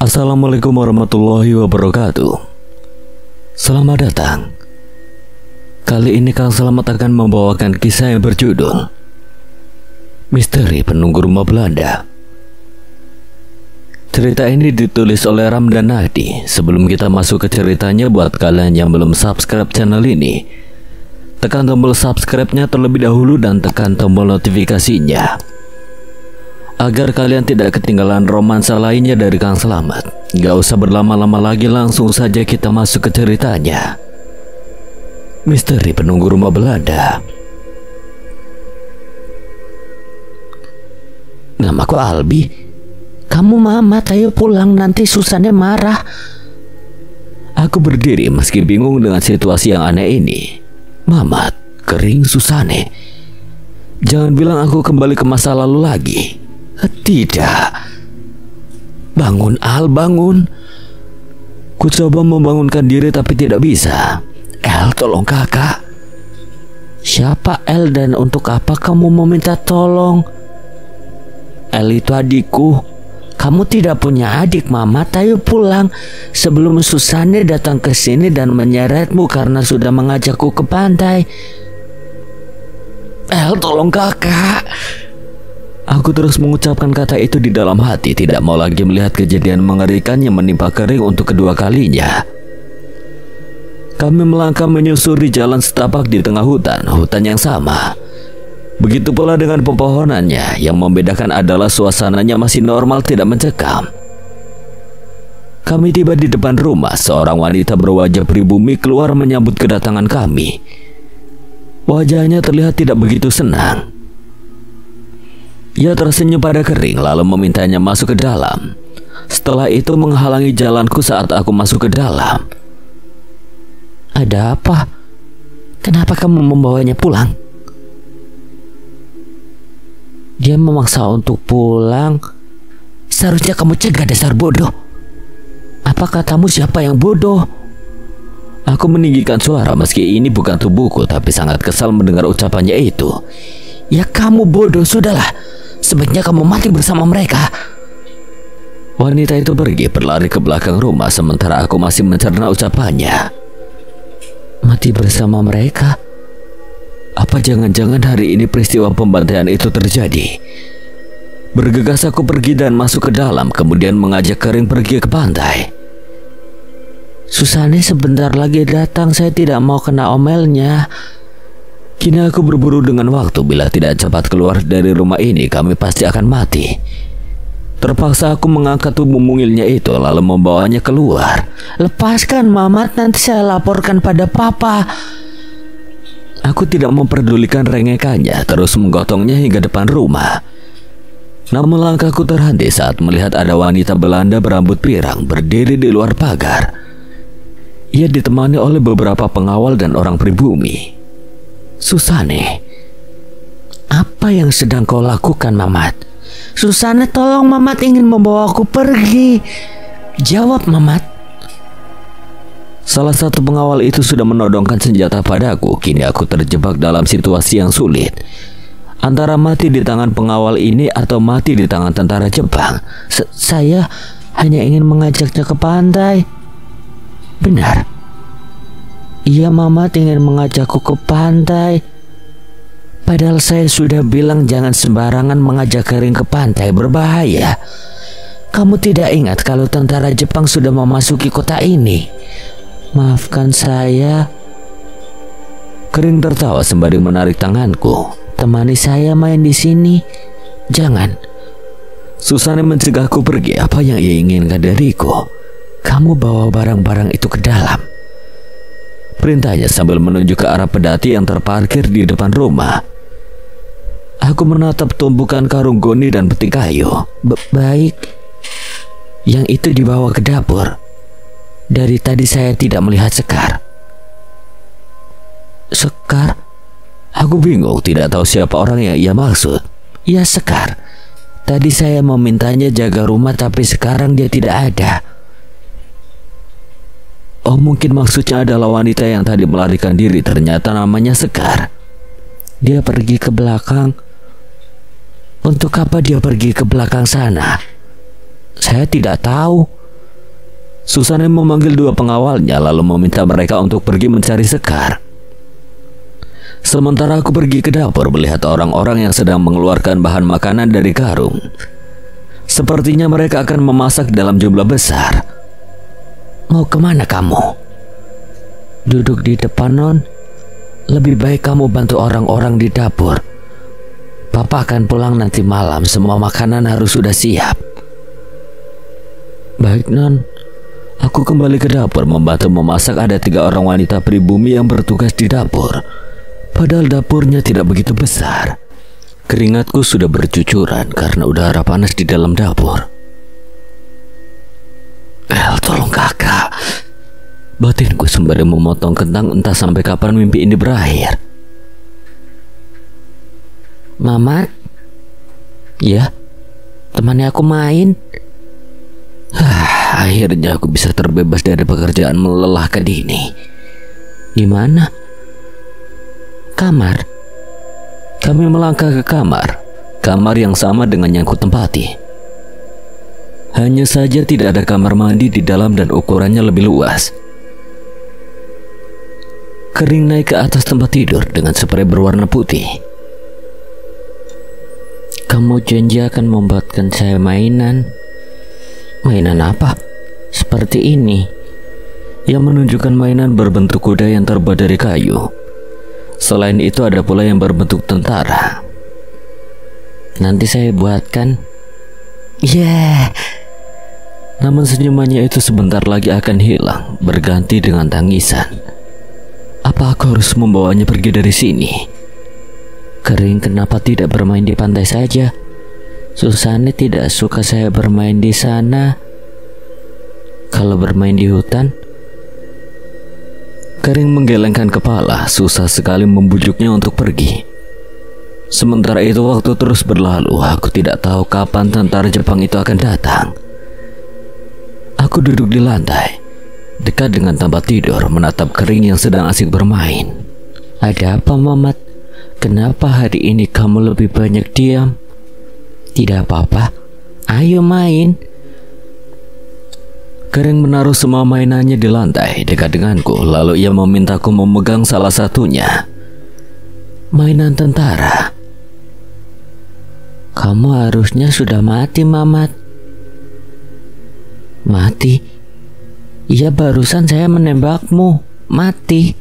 Assalamualaikum warahmatullahi wabarakatuh. Selamat datang. Kali ini Kang Selamat akan membawakan kisah yang berjudul Misteri Penunggu Rumah Belanda. Cerita ini ditulis oleh Ramdan Nahdi. Sebelum kita masuk ke ceritanya, buat kalian yang belum subscribe channel ini, tekan tombol subscribe-nya terlebih dahulu dan tekan tombol notifikasinya, agar kalian tidak ketinggalan romansa lainnya dari Kang Selamat. Gak usah berlama-lama lagi, langsung saja kita masuk ke ceritanya. Misteri Penunggu Rumah Belanda. Namaku Albi. Kamu Mamat, ayo pulang, nanti Susannya marah. Aku berdiri meski bingung dengan situasi yang aneh ini. Mamat, kering Susane. Jangan bilang aku kembali ke masa lalu lagi. Tidak. Bangun Al, bangun. Ku coba membangunkan diri tapi tidak bisa. El, tolong kakak. Siapa El dan untuk apa kamu meminta tolong? El itu adikku. Kamu tidak punya adik Mamat, ayo pulang sebelum Susanne datang ke sini dan menyeretmu karena sudah mengajakku ke pantai. El, tolong kakak. Aku terus mengucapkan kata itu di dalam hati, tidak mau lagi melihat kejadian mengerikan yang menimpa Kering untuk kedua kalinya. Kami melangkah menyusuri jalan setapak di tengah hutan yang sama. Begitu pula dengan pepohonannya, yang membedakan adalah suasananya masih normal, tidak mencekam. Kami tiba di depan rumah. Seorang wanita berwajah pribumi keluar menyambut kedatangan kami. Wajahnya terlihat tidak begitu senang. Ia tersenyum pada Kering lalu memintanya masuk ke dalam. Setelah itu menghalangi jalanku saat aku masuk ke dalam. Ada apa? Kenapa kamu membawanya pulang? Dia memaksa untuk pulang. Seharusnya kamu cegah, dasar bodoh. Apa katamu siapa yang bodoh? Aku meninggikan suara meski ini bukan tubuhku, tapi sangat kesal mendengar ucapannya itu. Ya kamu bodoh, sudahlah. Sebaiknya kamu mati bersama mereka. Wanita itu pergi berlari ke belakang rumah sementara aku masih mencerna ucapannya. Mati bersama mereka? Apa jangan-jangan hari ini peristiwa pembantaian itu terjadi? Bergegas aku pergi dan masuk ke dalam, kemudian mengajak Kering pergi ke pantai. Susanne sebentar lagi datang, saya tidak mau kena omelnya. Kini aku berburu dengan waktu. Bila tidak cepat keluar dari rumah ini, kami pasti akan mati. Terpaksa aku mengangkat tubuh mungilnya itu lalu membawanya keluar. Lepaskan Mamat, nanti saya laporkan pada papa. Aku tidak memperdulikan rengekannya, terus menggotongnya hingga depan rumah. Namun langkahku terhenti saat melihat ada wanita Belanda berambut pirang berdiri di luar pagar. Ia ditemani oleh beberapa pengawal dan orang pribumi. Susanne, apa yang sedang kau lakukan Mamat? Susanne, tolong, Mamat ingin membawaku pergi. Jawab Mamat. Salah satu pengawal itu sudah menodongkan senjata padaku. Kini aku terjebak dalam situasi yang sulit. Antara mati di tangan pengawal ini atau mati di tangan tentara Jepang. Saya hanya ingin mengajaknya ke pantai. Benar. Iya, Mamat ingin mengajakku ke pantai. Padahal saya sudah bilang jangan sembarangan mengajak Kering ke pantai, berbahaya. Kamu tidak ingat kalau tentara Jepang sudah memasuki kota ini? Maafkan saya. Kering tertawa sembari menarik tanganku. Temani saya main di sini. Jangan. Susanne mencegahku pergi. Apa yang ia inginkan dariku? Kamu bawa barang-barang itu ke dalam, perintahnya sambil menunjuk ke arah pedati yang terparkir di depan rumah. Aku menatap tumpukan karung goni dan peti kayu. Baik. Yang itu dibawa ke dapur. Dari tadi saya tidak melihat Sekar. Sekar? Aku bingung, tidak tahu siapa orang yang ia maksud. Ya, Sekar. Tadi saya memintanya jaga rumah tapi sekarang dia tidak ada. Oh, mungkin maksudnya adalah wanita yang tadi melarikan diri. Ternyata namanya Sekar. Dia pergi ke belakang. Untuk apa dia pergi ke belakang sana? Saya tidak tahu. Susane memanggil dua pengawalnya lalu meminta mereka untuk pergi mencari Sekar. Sementara aku pergi ke dapur melihat orang-orang yang sedang mengeluarkan bahan makanan dari karung. Sepertinya mereka akan memasak dalam jumlah besar. Mau kemana kamu? Duduk di depan, Non. Lebih baik kamu bantu orang-orang di dapur. Papa akan pulang nanti malam, semua makanan harus sudah siap. Baik, Non. Aku kembali ke dapur membantu memasak. Ada 3 orang wanita pribumi yang bertugas di dapur. Padahal dapurnya tidak begitu besar. Keringatku sudah bercucuran karena udara panas di dalam dapur. Tolong kakak. Batinku sembari memotong kentang, entah sampai kapan mimpi ini berakhir. Mamat? Ya? Temani aku main. Akhirnya aku bisa terbebas dari pekerjaan melelahkan ini. Gimana? Kamar? Kami melangkah ke kamar. Kamar yang sama dengan yang kutempati. Hanya saja tidak ada kamar mandi di dalam dan ukurannya lebih luas. Kering naik ke atas tempat tidur dengan spray berwarna putih. Kamu janji akan membuatkan saya mainan. Mainan apa? Seperti ini. Yang menunjukkan mainan berbentuk kuda yang terbuat dari kayu. Selain itu ada pula yang berbentuk tentara. Nanti saya buatkan. Yeah. Namun senyumannya itu sebentar lagi akan hilang, berganti dengan tangisan. Apa aku harus membawanya pergi dari sini? Kering kenapa tidak bermain di pantai saja? Susane tidak suka saya bermain di sana. Kalau bermain di hutan? Kering menggelengkan kepala, susah sekali membujuknya untuk pergi. Sementara itu waktu terus berlalu, aku tidak tahu kapan tentara Jepang itu akan datang. Aku duduk di lantai, dekat dengan tempat tidur, menatap Kering yang sedang asik bermain. Ada apa, Mamat? Kenapa hari ini kamu lebih banyak diam? Tidak apa-apa, ayo main. Kering menaruh semua mainannya di lantai dekat denganku, lalu ia memintaku memegang salah satunya. Mainan tentara. Kamu harusnya sudah mati, Mamat. Mati? Iya, barusan saya menembakmu. Mati.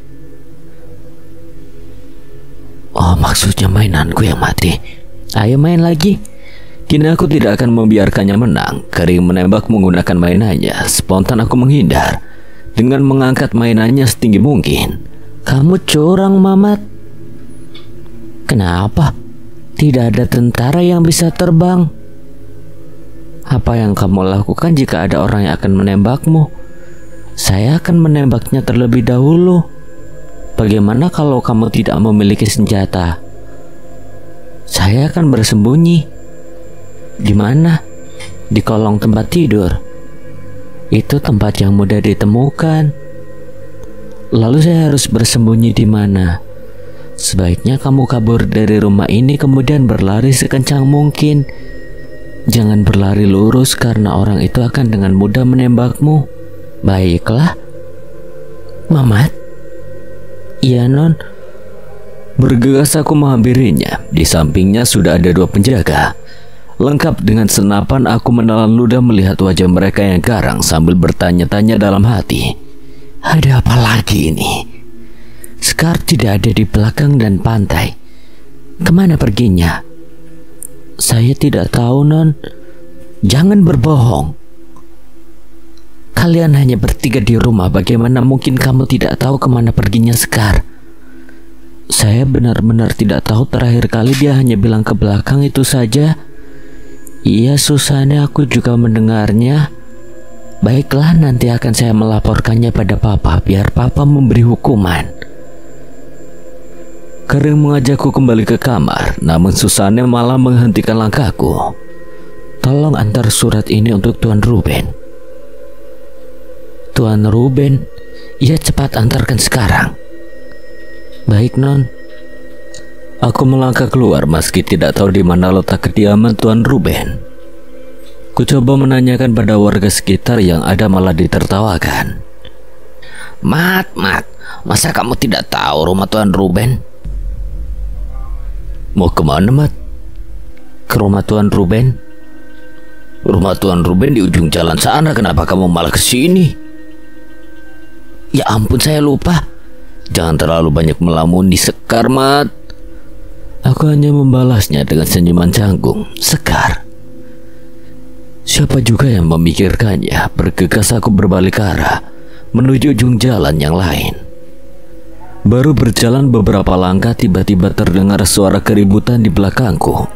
Oh, maksudnya mainanku yang mati. Ayo main lagi. Kini aku tidak akan membiarkannya menang. Kering menembak menggunakan mainannya. Spontan aku menghindar dengan mengangkat mainannya setinggi mungkin. Kamu curang, Mamat. Kenapa? Tidak ada tentara yang bisa terbang. Apa yang kamu lakukan jika ada orang yang akan menembakmu? Saya akan menembaknya terlebih dahulu. Bagaimana kalau kamu tidak memiliki senjata? Saya akan bersembunyi. Di mana? Di kolong tempat tidur. Itu tempat yang mudah ditemukan. Lalu saya harus bersembunyi di mana? Sebaiknya kamu kabur dari rumah ini kemudian berlari sekencang mungkin. Jangan berlari lurus karena orang itu akan dengan mudah menembakmu. Baiklah. Mamat? Iya, Non. Bergegas aku menghampirinya. Di sampingnya sudah ada 2 penjaga. Lengkap dengan senapan, aku menelan ludah melihat wajah mereka yang garang sambil bertanya-tanya dalam hati. Ada apa lagi ini? Sekar tidak ada di belakang dan pantai. Kemana perginya? Saya tidak tahu, Non. Jangan berbohong. Kalian hanya bertiga di rumah. Bagaimana mungkin kamu tidak tahu kemana perginya Sekar? Saya benar-benar tidak tahu. Terakhir kali dia hanya bilang ke belakang, itu saja. Iya, Susane, aku juga mendengarnya. Baiklah, nanti akan saya melaporkannya pada Papa, biar Papa memberi hukuman. Kering mengajakku kembali ke kamar, namun Susane malah menghentikan langkahku. Tolong antar surat ini untuk Tuan Ruben. Tuan Ruben? Iya, cepat antarkan sekarang. Baik, Non. Aku melangkah keluar meski tidak tahu di mana letak kediaman Tuan Ruben. Ku coba menanyakan pada warga sekitar yang ada malah ditertawakan. Mat, masa kamu tidak tahu rumah Tuan Ruben? Mau kemana, Mat? Ke rumah Tuan Ruben. Rumah Tuan Ruben di ujung jalan sana, kenapa kamu malah ke sini? Ya ampun, saya lupa. Jangan terlalu banyak melamun di Sekar, Mat. Aku hanya membalasnya dengan senyuman canggung. Sekar. Siapa juga yang memikirkannya? Bergegas aku berbalik arah menuju ujung jalan yang lain. Baru berjalan beberapa langkah, tiba-tiba terdengar suara keributan di belakangku.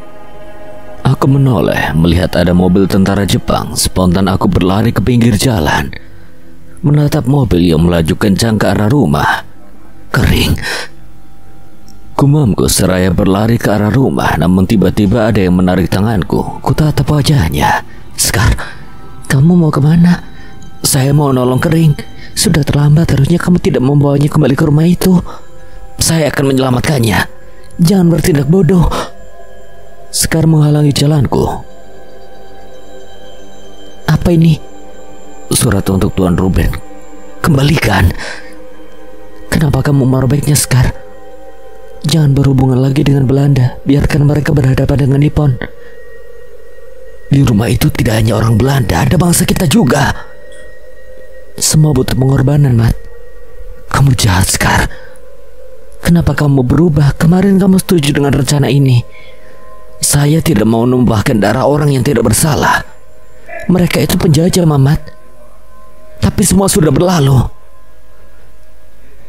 Aku menoleh melihat ada mobil tentara Jepang. Spontan aku berlari ke pinggir jalan, menatap mobil yang melaju kencang ke arah rumah. Kering, gumamku seraya berlari ke arah rumah. Namun tiba-tiba ada yang menarik tanganku. Ku tatap wajahnya. Sekar, kamu mau kemana? Saya mau nolong Kering. Sudah terlambat, harusnya kamu tidak membawanya kembali ke rumah itu. Saya akan menyelamatkannya. Jangan bertindak bodoh. Sekar menghalangi jalanku. Apa ini? Surat untuk Tuan Ruben. Kembalikan. Kenapa kamu merobeknya, Sekar? Jangan berhubungan lagi dengan Belanda. Biarkan mereka berhadapan dengan Nippon. Di rumah itu tidak hanya orang Belanda, ada bangsa kita juga. Semua butuh pengorbanan, Mat. Kamu jahat, Sekar. Kenapa kamu berubah? Kemarin kamu setuju dengan rencana ini. Saya tidak mau menumpahkan darah orang yang tidak bersalah. Mereka itu penjajah, Mamat. Tapi semua sudah berlalu.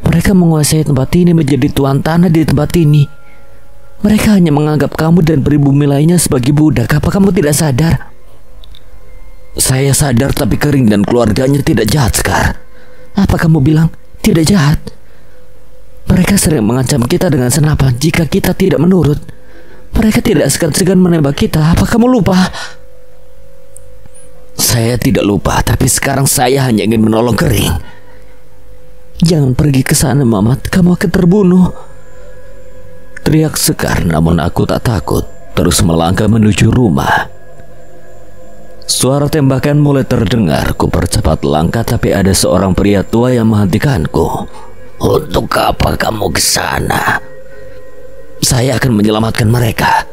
Mereka menguasai tempat ini, menjadi tuan tanah di tempat ini. Mereka hanya menganggap kamu dan pribumi lainnya sebagai budak. Apa kamu tidak sadar? Saya sadar, tapi Kering dan keluarganya tidak jahat, Sekar. Apa kamu bilang? Tidak jahat. Mereka sering mengancam kita dengan senapan jika kita tidak menurut. Mereka tidak segan-segan menembak kita. Apa kamu lupa? Saya tidak lupa, tapi sekarang saya hanya ingin menolong Kering. Jangan pergi ke sana, Mamat. Kamu akan terbunuh. Teriak Sekar, namun aku tak takut. Terus melangkah menuju rumah. Suara tembakan mulai terdengar. Ku percepat langkah, tapi ada seorang pria tua yang menghentikanku. Untuk apa kamu ke sana? Saya akan menyelamatkan mereka.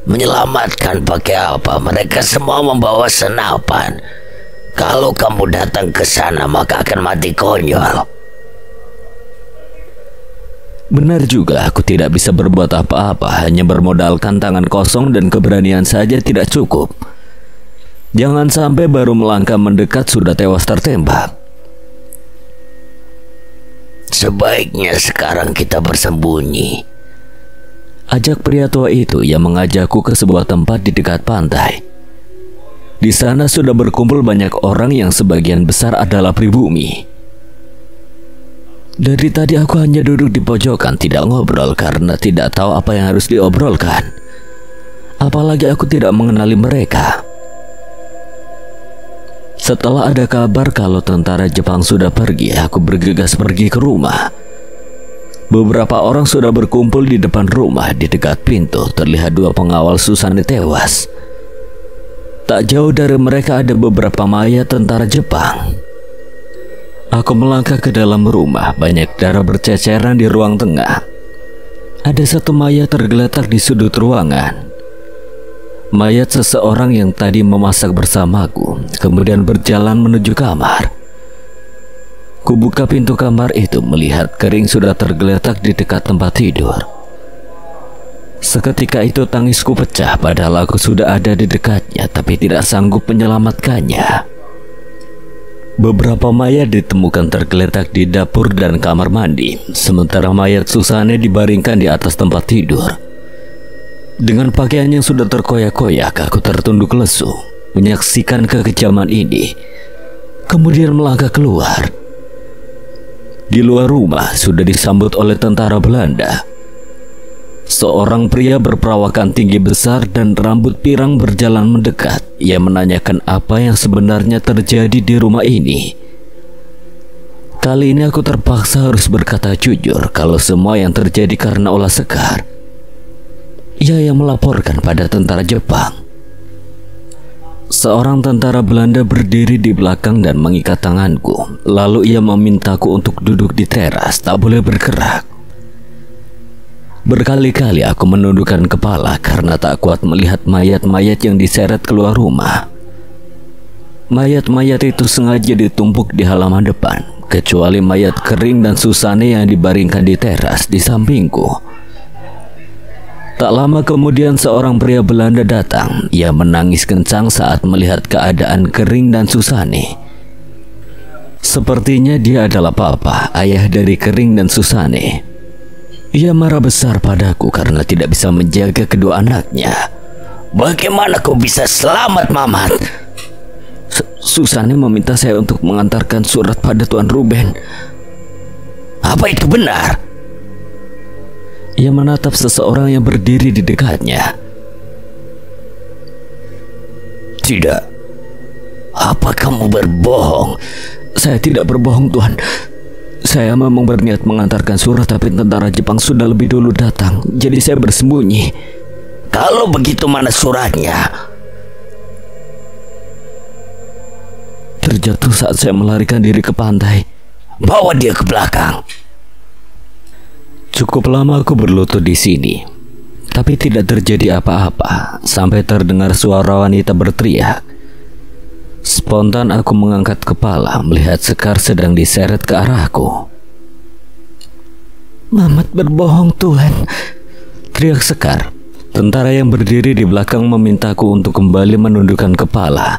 Menyelamatkan pakai apa? Mereka semua membawa senapan. Kalau kamu datang ke sana, maka akan mati konyol. Benar juga, aku tidak bisa berbuat apa-apa. Hanya bermodalkan tangan kosong dan keberanian saja tidak cukup. Jangan sampai baru melangkah mendekat sudah tewas tertembak. Sebaiknya sekarang kita bersembunyi. Ajak pria tua itu yang mengajakku ke sebuah tempat di dekat pantai. Di sana sudah berkumpul banyak orang yang sebagian besar adalah pribumi. Dari tadi aku hanya duduk di pojokan, tidak ngobrol karena tidak tahu apa yang harus diobrolkan. Apalagi aku tidak mengenali mereka. Setelah ada kabar kalau tentara Jepang sudah pergi, aku bergegas pergi ke rumah. Beberapa orang sudah berkumpul di depan rumah. Di dekat pintu terlihat dua pengawal Susane tewas. Tak jauh dari mereka ada beberapa mayat tentara Jepang. Aku melangkah ke dalam rumah. Banyak darah berceceran di ruang tengah. Ada satu mayat tergeletak di sudut ruangan. Mayat seseorang yang tadi memasak bersamaku, kemudian berjalan menuju kamar. Kubuka pintu kamar itu, melihat Kering sudah tergeletak di dekat tempat tidur. Seketika itu tangisku pecah, padahal aku sudah ada di dekatnya, tapi tidak sanggup menyelamatkannya. Beberapa mayat ditemukan tergeletak di dapur dan kamar mandi, sementara mayat Susane dibaringkan di atas tempat tidur. Dengan pakaian yang sudah terkoyak-koyak, aku tertunduk lesu menyaksikan kekejaman ini, kemudian melangkah keluar. Di luar rumah sudah disambut oleh tentara Belanda. Seorang pria berperawakan tinggi besar dan rambut pirang berjalan mendekat. Ia menanyakan apa yang sebenarnya terjadi di rumah ini. Kali ini aku terpaksa harus berkata jujur kalau semua yang terjadi karena ulah Sekar. Ia yang melaporkan pada tentara Jepang. Seorang tentara Belanda berdiri di belakang dan mengikat tanganku. Lalu ia memintaku untuk duduk di teras, tak boleh bergerak. Berkali-kali aku menundukkan kepala karena tak kuat melihat mayat-mayat yang diseret keluar rumah. Mayat-mayat itu sengaja ditumpuk di halaman depan, kecuali mayat Kering dan Susane yang dibaringkan di teras di sampingku. Tak lama kemudian seorang pria Belanda datang. Ia menangis kencang saat melihat keadaan Kering dan Susane. Sepertinya dia adalah Papa, ayah dari Kering dan Susane. Ia marah besar padaku karena tidak bisa menjaga kedua anaknya. Bagaimana kau bisa selamat, Mamat? Susane meminta saya untuk mengantarkan surat pada Tuan Ruben. Apa itu benar? Ia menatap seseorang yang berdiri di dekatnya. Tidak. Apa kamu berbohong? Saya tidak berbohong, Tuan. Saya memang berniat mengantarkan surat, tapi tentara Jepang sudah lebih dulu datang. Jadi saya bersembunyi. Kalau begitu mana suratnya? Terjatuh saat saya melarikan diri ke pantai. Bawa dia ke belakang. Cukup lama aku berlutut di sini, tapi tidak terjadi apa-apa sampai terdengar suara wanita berteriak. Spontan aku mengangkat kepala melihat Sekar sedang diseret ke arahku. Mamat berbohong, Tuan, teriak Sekar. Tentara yang berdiri di belakang memintaku untuk kembali menundukkan kepala.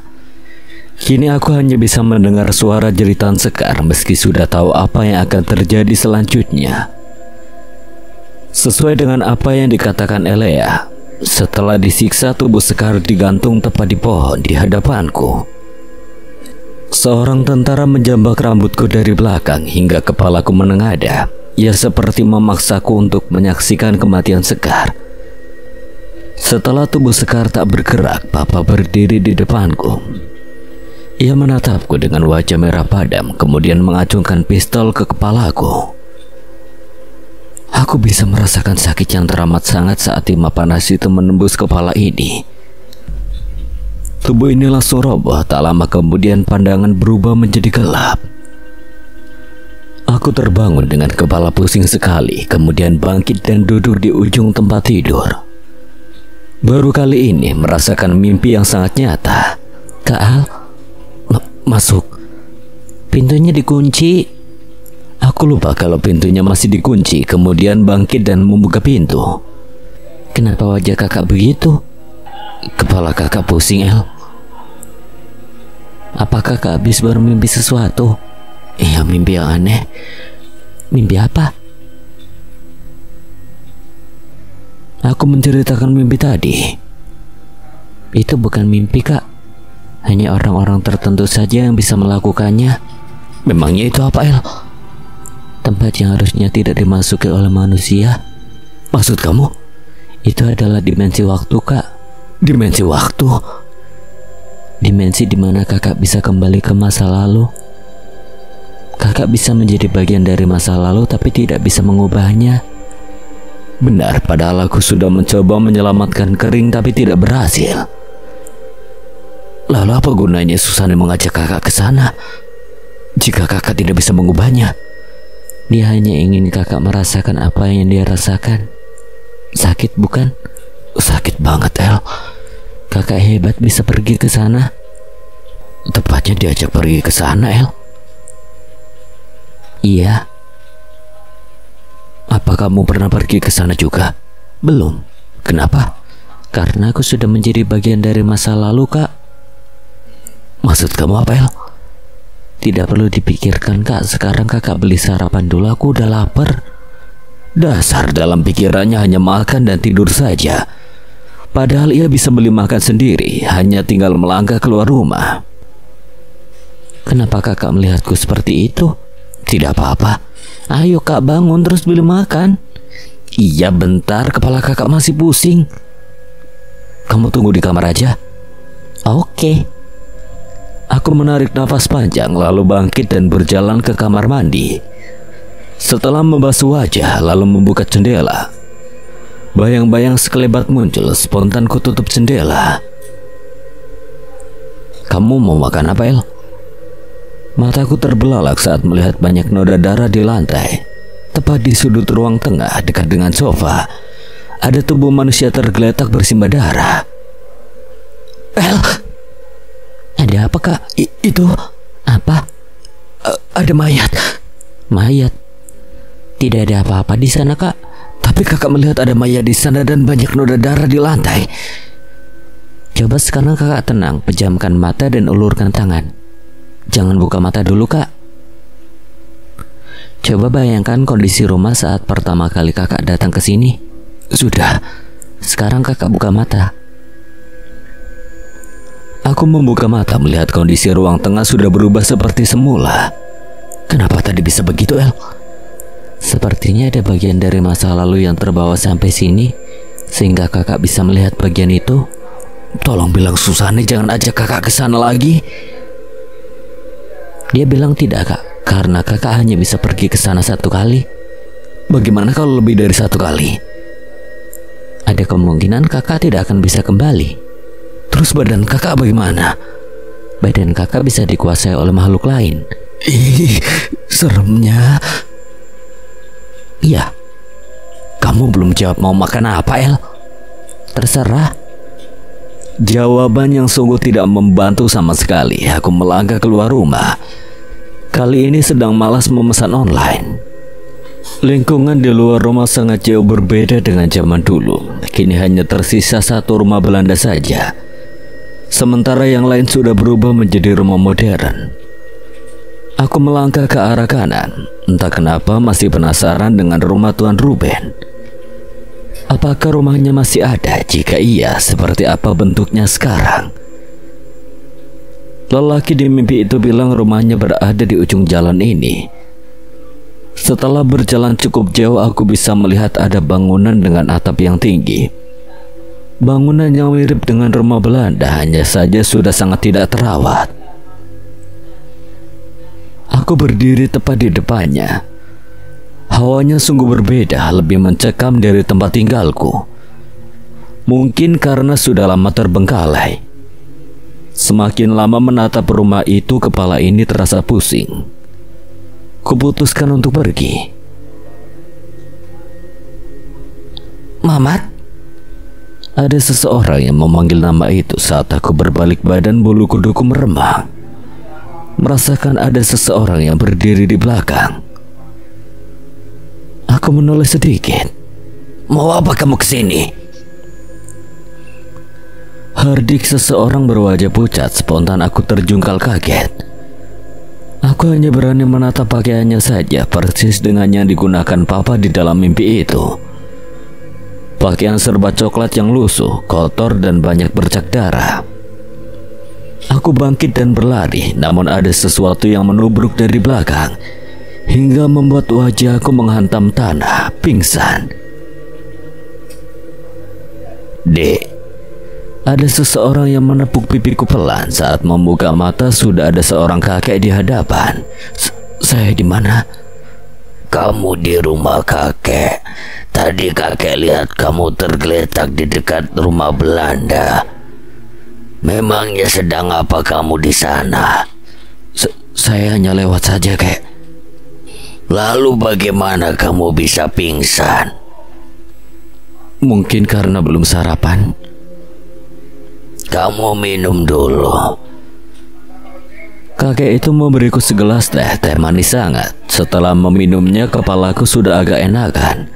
Kini aku hanya bisa mendengar suara jeritan Sekar meski sudah tahu apa yang akan terjadi selanjutnya. Sesuai dengan apa yang dikatakan Elea, setelah disiksa tubuh Sekar digantung tepat di pohon di hadapanku. Seorang tentara menjambak rambutku dari belakang hingga kepalaku menengadah. Ia seperti memaksaku untuk menyaksikan kematian Sekar. Setelah tubuh Sekar tak bergerak, Papa berdiri di depanku. Ia menatapku dengan wajah merah padam, kemudian mengacungkan pistol ke kepalaku. Aku bisa merasakan sakit yang teramat sangat saat timah panas itu menembus kepala ini. Tubuh ini langsung roboh. Tak lama kemudian pandangan berubah menjadi gelap. Aku terbangun dengan kepala pusing sekali, kemudian bangkit dan duduk di ujung tempat tidur. Baru kali ini merasakan mimpi yang sangat nyata. Kak Al, masuk. Pintunya dikunci. Aku lupa kalau pintunya masih dikunci, kemudian bangkit dan membuka pintu. Kenapa wajah kakak begitu? Kepala kakak pusing, El. Apakah kakak habis bermimpi sesuatu? Iya, mimpi yang aneh. Mimpi apa? Aku menceritakan mimpi tadi. Itu bukan mimpi, Kak. Hanya orang-orang tertentu saja yang bisa melakukannya. Memangnya itu apa, El? Tempat yang harusnya tidak dimasuki oleh manusia. Maksud kamu? Itu adalah dimensi waktu, Kak. Dimensi waktu? Dimensi di mana kakak bisa kembali ke masa lalu. Kakak bisa menjadi bagian dari masa lalu tapi tidak bisa mengubahnya. Benar, padahal aku sudah mencoba menyelamatkan Kering tapi tidak berhasil. Lalu apa gunanya Susane mengajak kakak ke sana jika kakak tidak bisa mengubahnya? Dia hanya ingin kakak merasakan apa yang dia rasakan. Sakit bukan? Sakit banget, El. Kakak hebat bisa pergi ke sana. Tepatnya diajak pergi ke sana, El. Iya. Apa kamu pernah pergi ke sana juga? Belum. Kenapa? Karena aku sudah menjadi bagian dari masa lalu, Kak. Maksud kamu apa, El? Tidak perlu dipikirkan, Kak. Sekarang kakak beli sarapan dulu, aku udah lapar. Dasar, dalam pikirannya hanya makan dan tidur saja. Padahal ia bisa beli makan sendiri, hanya tinggal melangkah keluar rumah. Kenapa kakak melihatku seperti itu? Tidak apa-apa. Ayo Kak, bangun terus beli makan. Iya, bentar, kepala kakak masih pusing. Kamu tunggu di kamar aja. Oke. Aku menarik nafas panjang lalu bangkit dan berjalan ke kamar mandi. Setelah membasuh wajah lalu membuka jendela. Bayang-bayang sekelebat muncul, spontan kututup jendela. Kamu mau makan apa, El? Mataku terbelalak saat melihat banyak noda darah di lantai. Tepat di sudut ruang tengah dekat dengan sofa, ada tubuh manusia tergeletak bersimbah darah. El, Ada apa, Kak? Itu Apa? ada mayat. Mayat? Tidak ada apa-apa di sana, Kak. Tapi kakak melihat ada mayat di sana dan banyak noda darah di lantai. Coba sekarang Kakak tenang, pejamkan mata dan ulurkan tangan. Jangan buka mata dulu, Kak. Coba bayangkan kondisi rumah saat pertama kali Kakak datang ke sini. Sudah. Sekarang Kakak buka mata. Aku membuka mata melihat kondisi ruang tengah sudah berubah seperti semula. Kenapa tadi bisa begitu, El? Sepertinya ada bagian dari masa lalu yang terbawa sampai sini, sehingga Kakak bisa melihat bagian itu. Tolong bilang Susane jangan ajak kakak ke sana lagi. Dia bilang tidak, Kak, karena Kakak hanya bisa pergi ke sana 1 kali. Bagaimana kalau lebih dari 1 kali? Ada kemungkinan Kakak tidak akan bisa kembali. Terus badan kakak bagaimana? Badan Kakak bisa dikuasai oleh makhluk lain. Ih, seremnya. Iya. Kamu belum jawab mau makan apa, El? Terserah. Jawaban yang sungguh tidak membantu sama sekali. Aku melangkah keluar rumah. Kali ini sedang malas memesan online. Lingkungan di luar rumah sangat jauh berbeda dengan zaman dulu. Kini hanya tersisa 1 rumah Belanda saja. Sementara yang lain sudah berubah menjadi rumah modern. Aku melangkah ke arah kanan. Entah kenapa masih penasaran dengan rumah Tuan Ruben. Apakah rumahnya masih ada? Jika iya, seperti apa bentuknya sekarang? Lelaki di mimpi itu bilang rumahnya berada di ujung jalan ini. Setelah berjalan cukup jauh, aku bisa melihat ada bangunan dengan atap yang tinggi. Bangunan yang mirip dengan rumah Belanda, hanya saja sudah sangat tidak terawat. Aku berdiri tepat di depannya. Hawanya sungguh berbeda, lebih mencekam dari tempat tinggalku. Mungkin karena sudah lama terbengkalai. Semakin lama menatap rumah itu, kepala ini terasa pusing. Kuputuskan untuk pergi. Mamat? Ada seseorang yang memanggil nama itu. Saat aku berbalik badan, bulu kuduku meremang. Merasakan ada seseorang yang berdiri di belakang. Aku menoleh sedikit. Mau apa kamu kesini? Herdik, seseorang berwajah pucat. Spontan aku terjungkal kaget. Aku hanya berani menatap pakaiannya saja, persis dengan yang digunakan papa di dalam mimpi itu. Pakaian serba coklat yang lusuh, kotor, dan banyak bercak darah. Aku bangkit dan berlari, namun ada sesuatu yang menubruk dari belakang hingga membuat wajahku menghantam tanah, pingsan. Dek, ada seseorang yang menepuk pipiku pelan. Saat membuka mata, sudah ada seorang kakek di hadapan. Saya di mana? Kamu di rumah kakek. Tadi kakek lihat kamu tergeletak di dekat rumah Belanda. Memangnya sedang apa kamu di sana? Saya hanya lewat saja, kek. Lalu bagaimana kamu bisa pingsan? Mungkin karena belum sarapan. Kamu minum dulu. Kakek itu memberiku segelas teh manis sangat. Setelah meminumnya, kepalaku sudah agak enakan.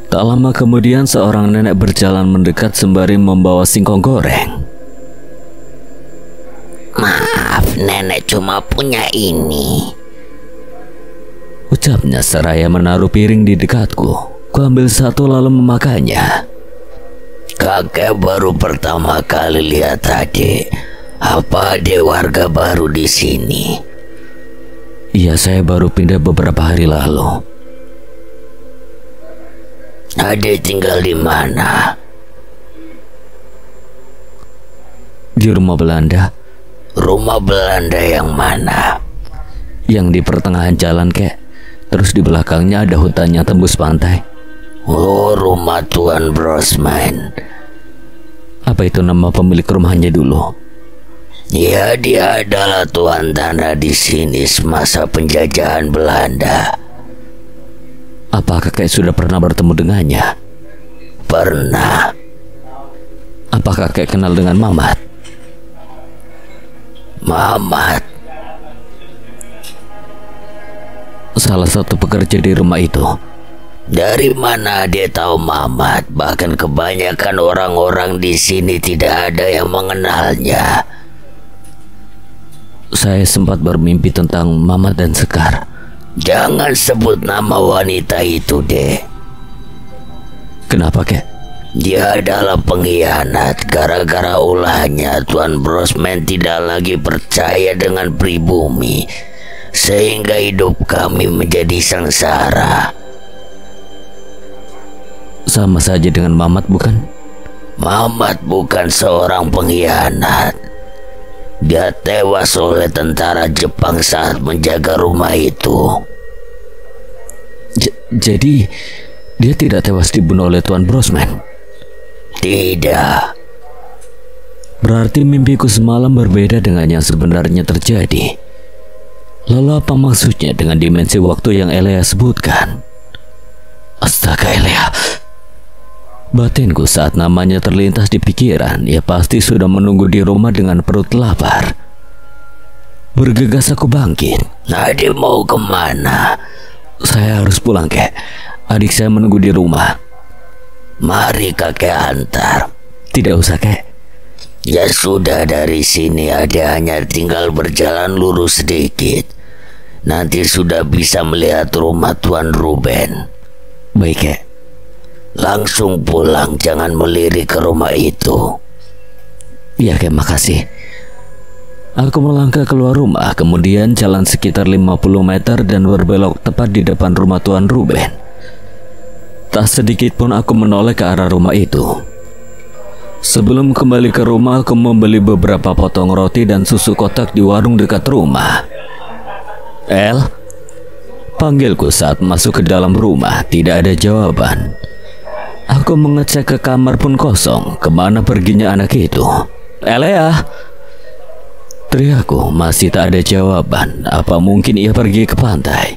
Tak lama kemudian, seorang nenek berjalan mendekat sembari membawa singkong goreng. Maaf, nenek cuma punya ini, ucapnya seraya menaruh piring di dekatku. Kuambil satu lalu memakannya. Kakek baru pertama kali lihat adik. Apa adik warga baru di sini? Iya, saya baru pindah beberapa hari lalu. Adik tinggal di mana? Di rumah Belanda. Rumah Belanda yang mana? Yang di pertengahan jalan, kek. Terus di belakangnya ada hutan yang tembus pantai. Oh, rumah Tuan Brosman. Apa itu nama pemilik rumahnya dulu? Ya, dia adalah tuan tanah di sini semasa penjajahan Belanda. Apa kakek sudah pernah bertemu dengannya? Pernah. Apa kakek kenal dengan Mamat? Mamat? Salah satu pekerja di rumah itu. Dari mana dia tahu Mamat? Bahkan kebanyakan orang-orang di sini tidak ada yang mengenalnya. Saya sempat bermimpi tentang Mamat dan Sekar. Jangan sebut nama wanita itu, deh. Kenapa, kek? Dia adalah pengkhianat. Gara-gara ulahnya, Tuan Brosman tidak lagi percaya dengan pribumi, sehingga hidup kami menjadi sengsara. Sama saja dengan Mamat, bukan? Mamat bukan seorang pengkhianat. Dia tewas oleh tentara Jepang saat menjaga rumah itu. Jadi dia tidak tewas dibunuh oleh Tuan Brosman? Tidak. Berarti mimpiku semalam berbeda dengan yang sebenarnya terjadi. Lalu apa maksudnya dengan dimensi waktu yang Elea sebutkan? Astaga, Elea. Batinku saat namanya terlintas di pikiran, ia pasti sudah menunggu di rumah dengan perut lapar. Bergegas aku bangkit. Adik mau kemana? Saya harus pulang, kek. Adik saya menunggu di rumah. Mari kakek antar. Tidak usah, kek. Ya sudah, dari sini adik hanya tinggal berjalan lurus sedikit. Nanti sudah bisa melihat rumah Tuan Ruben. Baik, kek. Langsung pulang, jangan melirik ke rumah itu. Iya, kek, makasih. Aku melangkah keluar rumah, kemudian jalan sekitar 50 meter dan berbelok tepat di depan rumah Tuan Ruben. Tak sedikit pun aku menoleh ke arah rumah itu. Sebelum kembali ke rumah, aku membeli beberapa potong roti dan susu kotak di warung dekat rumah. El, panggilku saat masuk ke dalam rumah. Tidak ada jawaban. Aku mengecek ke kamar pun kosong. Kemana perginya anak itu? Elea! Teriakku, masih tak ada jawaban. Apa mungkin ia pergi ke pantai?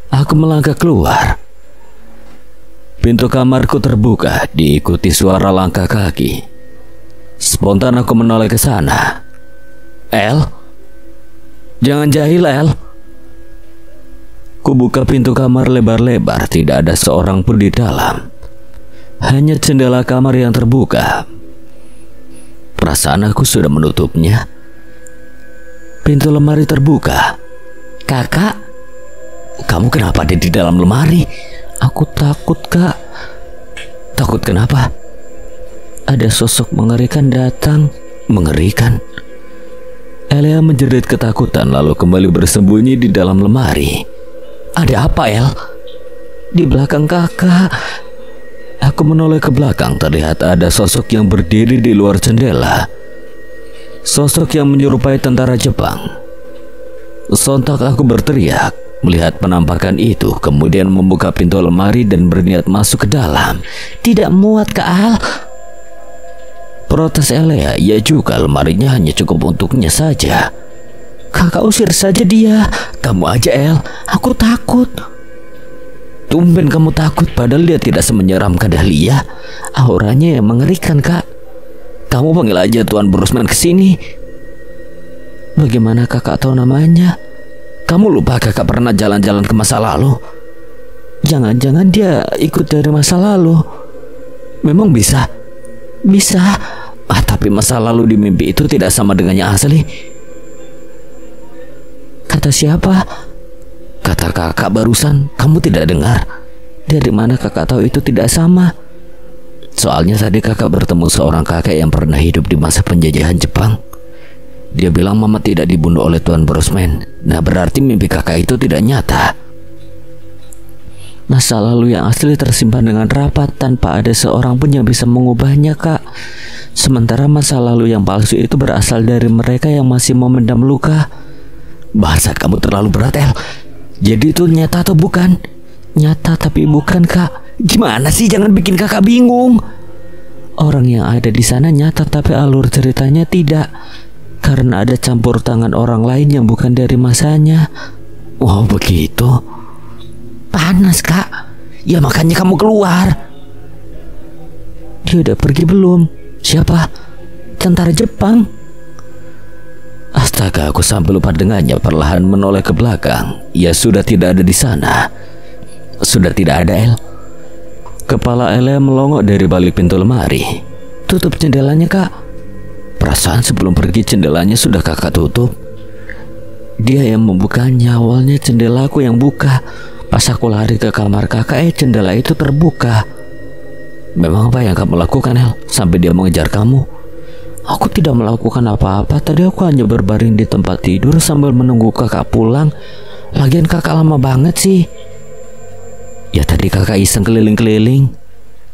Aku melangkah keluar. Pintu kamarku terbuka, diikuti suara langkah kaki. Spontan aku menoleh ke sana. El? Jangan jahil, El. Ku buka pintu kamar lebar-lebar, tidak ada seorang pun di dalam. Hanya jendela kamar yang terbuka. Perasaan aku sudah menutupnya. Pintu lemari terbuka. Kakak, kamu kenapa ada di dalam lemari? Aku takut, Kak. Takut kenapa? Ada sosok mengerikan datang. Mengerikan? Elea menjerit ketakutan lalu kembali bersembunyi di dalam lemari. Ada apa, El? Di belakang kakak. Aku menoleh ke belakang, terlihat ada sosok yang berdiri di luar jendela. Sosok yang menyerupai tentara Jepang. Sontak aku berteriak melihat penampakan itu, kemudian membuka pintu lemari dan berniat masuk ke dalam. Tidak muat, Kak Al. Protes Elea, ya juga lemarinya hanya cukup untuknya saja. Kakak usir saja dia. Kamu aja, El. Aku takut. Tumben kamu takut, padahal dia tidak semenyeramkan Dahlia. Auranya yang mengerikan, Kak. Kamu panggil aja Tuan Brosman ke sini. Bagaimana kakak tahu namanya? Kamu lupa kakak pernah jalan-jalan ke masa lalu? Jangan-jangan dia ikut dari masa lalu. Memang bisa? Bisa. Tapi masa lalu di mimpi itu tidak sama dengan yang asli. Kata siapa? Kata kakak barusan. Kamu tidak dengar? Dari mana kakak tahu itu tidak sama? Soalnya tadi kakak bertemu seorang kakek yang pernah hidup di masa penjajahan Jepang. Dia bilang Mama tidak dibunuh oleh Tuan Brosman. Nah, berarti mimpi kakak itu tidak nyata. Masa lalu yang asli tersimpan dengan rapat tanpa ada seorang pun yang bisa mengubahnya, Kak. Sementara masa lalu yang palsu itu berasal dari mereka yang masih memendam luka. Bahasa kamu terlalu berat, El. Jadi itu nyata atau bukan? Nyata tapi bukan, Kak. Gimana sih? Jangan bikin kakak bingung. Orang yang ada di sana nyata tapi alur ceritanya tidak. karena ada campur tangan orang lain yang bukan dari masanya. Oh begitu. Panas Kak. Ya makanya kamu keluar. Dia udah pergi belum? Siapa? Tentara Jepang. Astaga, aku sampai lupa dengannya, perlahan menoleh ke belakang. Ia sudah tidak ada di sana. Sudah tidak ada, El. Kepala Ella melongok dari balik pintu lemari. Tutup jendelanya Kak. Perasaan sebelum pergi jendelanya sudah kakak tutup. Dia yang membukanya. Awalnya jendela aku yang buka. Pas aku lari ke kamar kakak, jendela itu terbuka. Memang apa yang kamu lakukan, El, sampai dia mengejar kamu? Aku tidak melakukan apa-apa. Tadi aku hanya berbaring di tempat tidur sambil menunggu kakak pulang. Lagian kakak lama banget sih. Ya tadi kakak iseng keliling-keliling.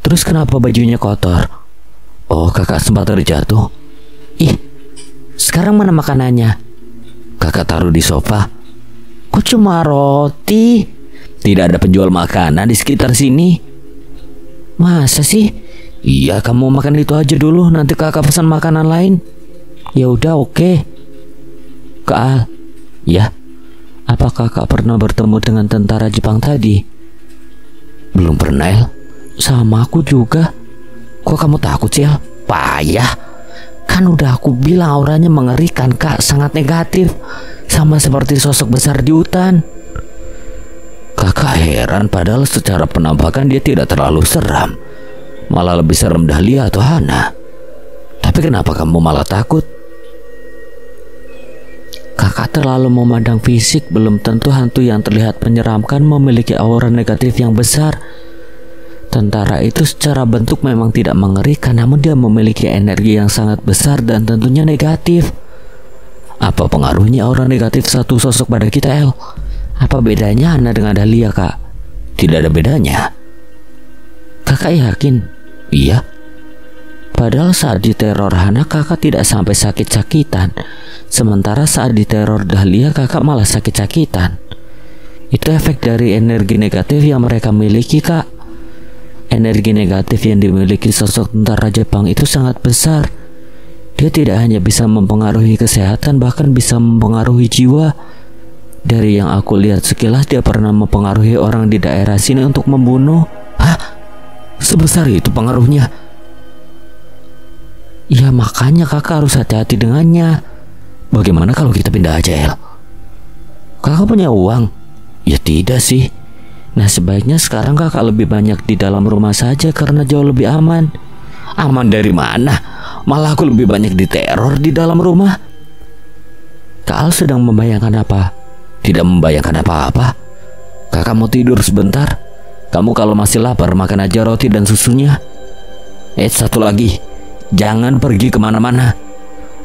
Terus kenapa bajunya kotor? Oh, kakak sempat terjatuh. Ih, sekarang mana makanannya? Kakak taruh di sofa. Kok cuma roti? Tidak ada penjual makanan di sekitar sini. Masa sih? Iya, kamu makan itu aja dulu, nanti kakak pesan makanan lain. Ya udah, oke. Kak Al. Ya. Apa kakak pernah bertemu dengan tentara Jepang tadi? Belum pernah, El. Sama aku juga. Kok kamu takut sih, El? Payah. Kan udah aku bilang auranya mengerikan, Kak. Sangat negatif. Sama seperti sosok besar di hutan. Kakak heran, padahal secara penampakan dia tidak terlalu seram. Malah lebih serem Dahlia atau Hana. Tapi kenapa kamu malah takut? Kakak terlalu memandang fisik. Belum tentu hantu yang terlihat menyeramkan memiliki aura negatif yang besar. Tentara itu secara bentuk memang tidak mengerikan, namun dia memiliki energi yang sangat besar dan tentunya negatif. Apa pengaruhnya aura negatif satu sosok pada kita, El? Apa bedanya Hana dengan Dahlia, Kak? Tidak ada bedanya. Kakak yakin? Iya. Padahal saat diteror Hana kakak tidak sampai sakit-sakitan. Sementara saat diteror Dahlia kakak malah sakit-sakitan. Itu efek dari energi negatif yang mereka miliki, Kak. Energi negatif yang dimiliki sosok tentara Jepang itu sangat besar. Dia tidak hanya bisa mempengaruhi kesehatan, bahkan bisa mempengaruhi jiwa. Dari yang aku lihat sekilas, dia pernah mempengaruhi orang di daerah sini untuk membunuh. Hah? Sebesar itu pengaruhnya? Ya makanya kakak harus hati-hati dengannya. Bagaimana kalau kita pindah aja, El? Kakak punya uang? Ya tidak sih. Nah sebaiknya sekarang kakak lebih banyak di dalam rumah saja karena jauh lebih aman. Aman dari mana? Malah aku lebih banyak diteror di dalam rumah. Kak Al sedang membayangkan apa? Tidak membayangkan apa-apa. Kakak mau tidur sebentar. Kamu kalau masih lapar makan aja roti dan susunya. Satu lagi, jangan pergi kemana-mana.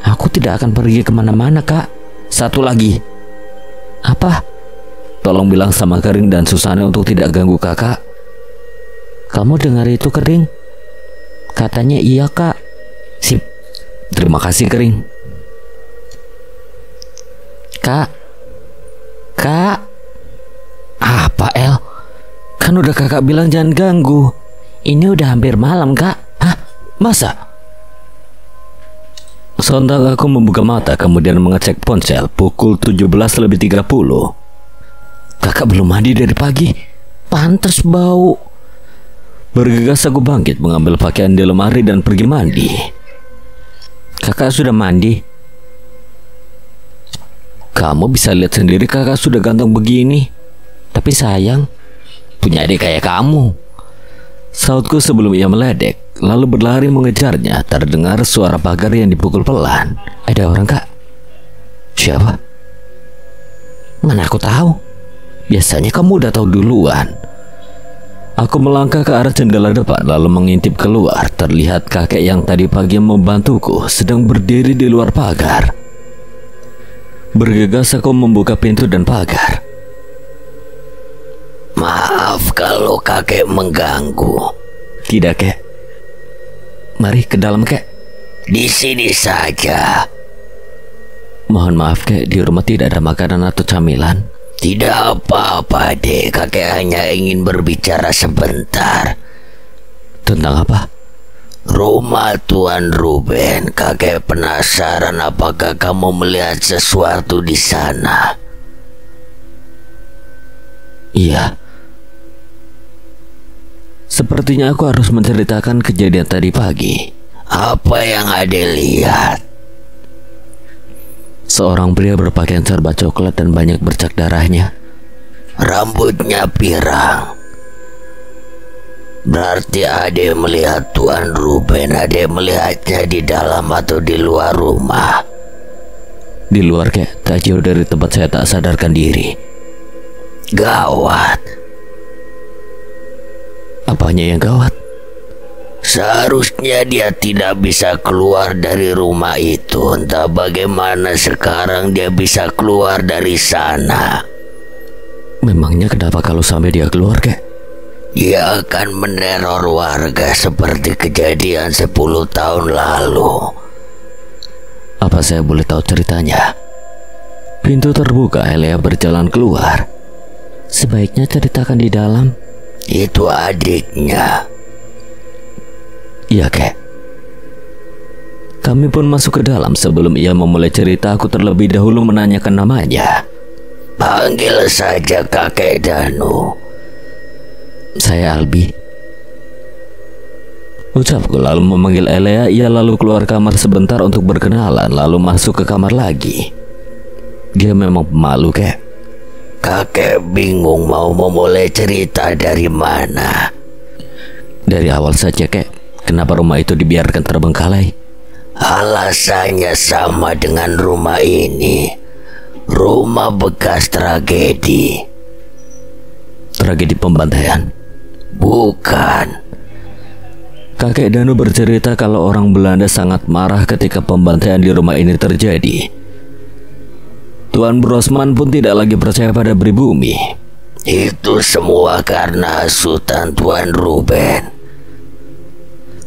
Aku tidak akan pergi kemana-mana, Kak. Satu lagi. Apa? Tolong bilang sama Kering dan Susana untuk tidak ganggu kakak. Kamu dengar itu, Kering? Katanya iya, Kak. Sip. Terima kasih, Kering. Kak. Apa, El? Kan udah kakak bilang jangan ganggu. Ini udah hampir malam, Kak. Hah? Masa? Sontak aku membuka mata kemudian mengecek ponsel. Pukul 17:30. Kakak belum mandi dari pagi. Pantes bau. Bergegas aku bangkit mengambil pakaian di lemari dan pergi mandi. Kakak sudah mandi? Kamu bisa lihat sendiri kakak sudah ganteng begini. Tapi sayang, punya adik kayak kamu, sautku sebelum ia meledek. Lalu berlari mengejarnya. Terdengar suara pagar yang dipukul pelan. Ada orang, Kak? Siapa? Mana aku tahu. Biasanya kamu udah tahu duluan. Aku melangkah ke arah jendela depan lalu mengintip keluar. Terlihat kakek yang tadi pagi membantuku sedang berdiri di luar pagar. Bergegas aku membuka pintu dan pagar. Maaf kalau kakek mengganggu. Tidak, kek. Mari ke dalam, kek. Di sini saja. Mohon maaf, kek, di rumah tidak ada makanan atau camilan. Tidak apa-apa, dek. Kakek hanya ingin berbicara sebentar. Tentang apa? Rumah Tuan Ruben, kakek penasaran apakah kamu melihat sesuatu di sana? Iya. Sepertinya aku harus menceritakan kejadian tadi pagi. Apa yang Ade lihat? Seorang pria berpakaian serba coklat dan banyak bercak darahnya. Rambutnya pirang. Berarti Ade melihat Tuan Ruben. Ade melihatnya di dalam atau di luar rumah? Di luar, kek, tak jauh dari tempat saya tak sadarkan diri. Gawat. Apanya yang gawat? Seharusnya dia tidak bisa keluar dari rumah itu. Entah bagaimana sekarang dia bisa keluar dari sana. Memangnya kenapa kalau sampai dia keluar, kek? Dia akan meneror warga seperti kejadian 10 tahun lalu. Apa saya boleh tahu ceritanya? Pintu terbuka, Elea berjalan keluar. Sebaiknya ceritakan di dalam. Itu adiknya. Iya, kek. Kami pun masuk ke dalam. Sebelum ia memulai cerita, aku terlebih dahulu menanyakan namanya. Panggil saja kakek Danu. Saya Albi. Ucapku lalu memanggil Elea. Ia lalu keluar kamar sebentar untuk berkenalan, lalu masuk ke kamar lagi. Dia memang pemalu, kek. Kakek bingung mau memulai cerita dari mana. Dari awal saja, kek. Kenapa rumah itu dibiarkan terbengkalai? Alasannya sama dengan rumah ini. Rumah bekas tragedi. Tragedi pembantaian? Bukan. Kakek Danu bercerita kalau orang Belanda sangat marah ketika pembantaian di rumah ini terjadi. Tuan Brosman pun tidak lagi percaya pada pribumi. Itu semua karena hasutan Tuan Ruben.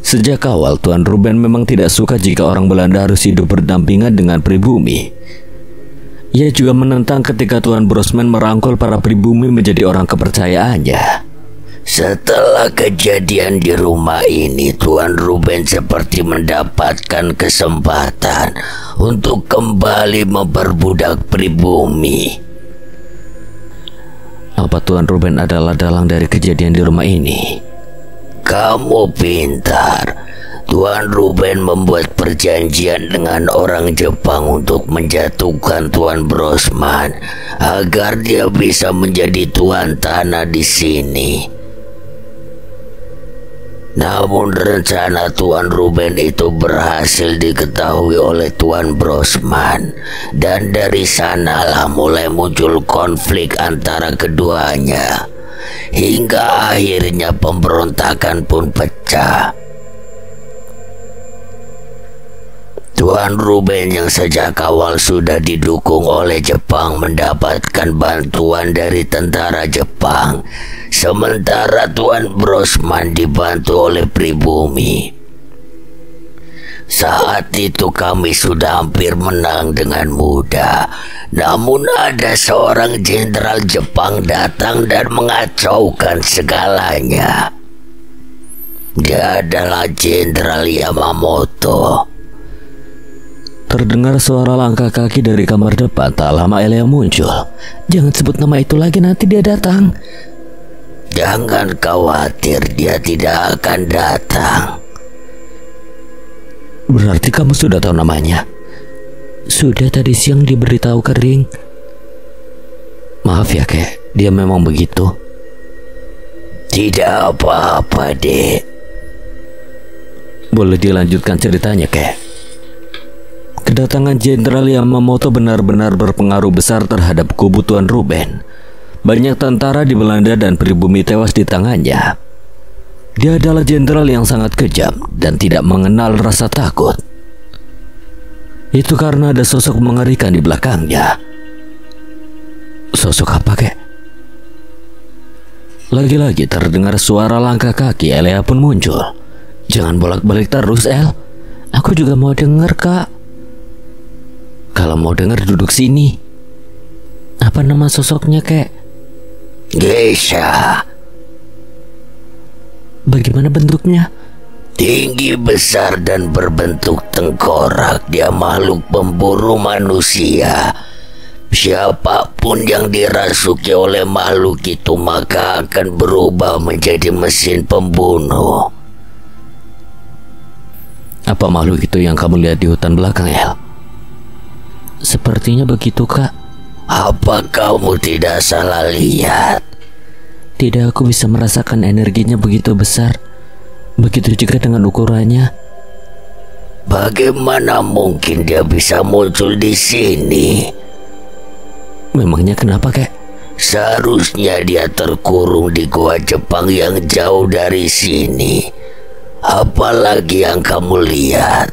Sejak awal Tuan Ruben memang tidak suka jika orang Belanda harus hidup berdampingan dengan pribumi. Ia juga menentang ketika Tuan Brosman merangkul para pribumi menjadi orang kepercayaannya. Setelah kejadian di rumah ini, Tuan Ruben seperti mendapatkan kesempatan untuk kembali memperbudak pribumi. Apa Tuan Ruben adalah dalang dari kejadian di rumah ini? Kamu pintar. Tuan Ruben membuat perjanjian dengan orang Jepang untuk menjatuhkan Tuan Brosman agar dia bisa menjadi tuan tanah di sini. Namun rencana Tuan Ruben itu berhasil diketahui oleh Tuan Brosman, dan dari sanalah mulai muncul konflik antara keduanya, hingga akhirnya pemberontakan pun pecah. Tuan Ruben yang sejak awal sudah didukung oleh Jepang mendapatkan bantuan dari tentara Jepang, sementara Tuan Brosman dibantu oleh pribumi. Saat itu kami sudah hampir menang dengan mudah, namun ada seorang jenderal Jepang datang dan mengacaukan segalanya. Dia adalah Jenderal Yamamoto. Terdengar suara langkah kaki dari kamar depan. Tak lama Elea muncul. Jangan sebut nama itu lagi, nanti dia datang. Jangan khawatir, dia tidak akan datang. Berarti kamu sudah tahu namanya? Sudah, tadi siang diberitahu kering. Maaf ya, kek, dia memang begitu. Tidak apa-apa, Dek. Boleh dilanjutkan ceritanya, kek? Kedatangan Jenderal Yamamoto benar-benar berpengaruh besar terhadap kubu Tuan Ruben. Banyak tentara di Belanda dan pribumi tewas di tangannya. Dia adalah jenderal yang sangat kejam dan tidak mengenal rasa takut. Itu karena ada sosok mengerikan di belakangnya. Sosok apa, kek? Lagi-lagi terdengar suara langkah kaki. Elea pun muncul. Jangan bolak-balik terus, El. Aku juga mau dengar, Kak. Kalau mau dengar duduk sini. Apa nama sosoknya, kek? Geisha. Bagaimana bentuknya? Tinggi, besar, dan berbentuk tengkorak. Dia makhluk pemburu manusia. Siapapun yang dirasuki oleh makhluk itu maka akan berubah menjadi mesin pembunuh. Apa makhluk itu yang kamu lihat di hutan belakang, El? Sepertinya begitu, Kak. Apa kamu tidak salah lihat? Tidak, aku bisa merasakan energinya begitu besar. Begitu juga dengan ukurannya. Bagaimana mungkin dia bisa muncul di sini? Memangnya kenapa, Kek? Seharusnya dia terkurung di gua Jepang yang jauh dari sini. Apalagi yang kamu lihat?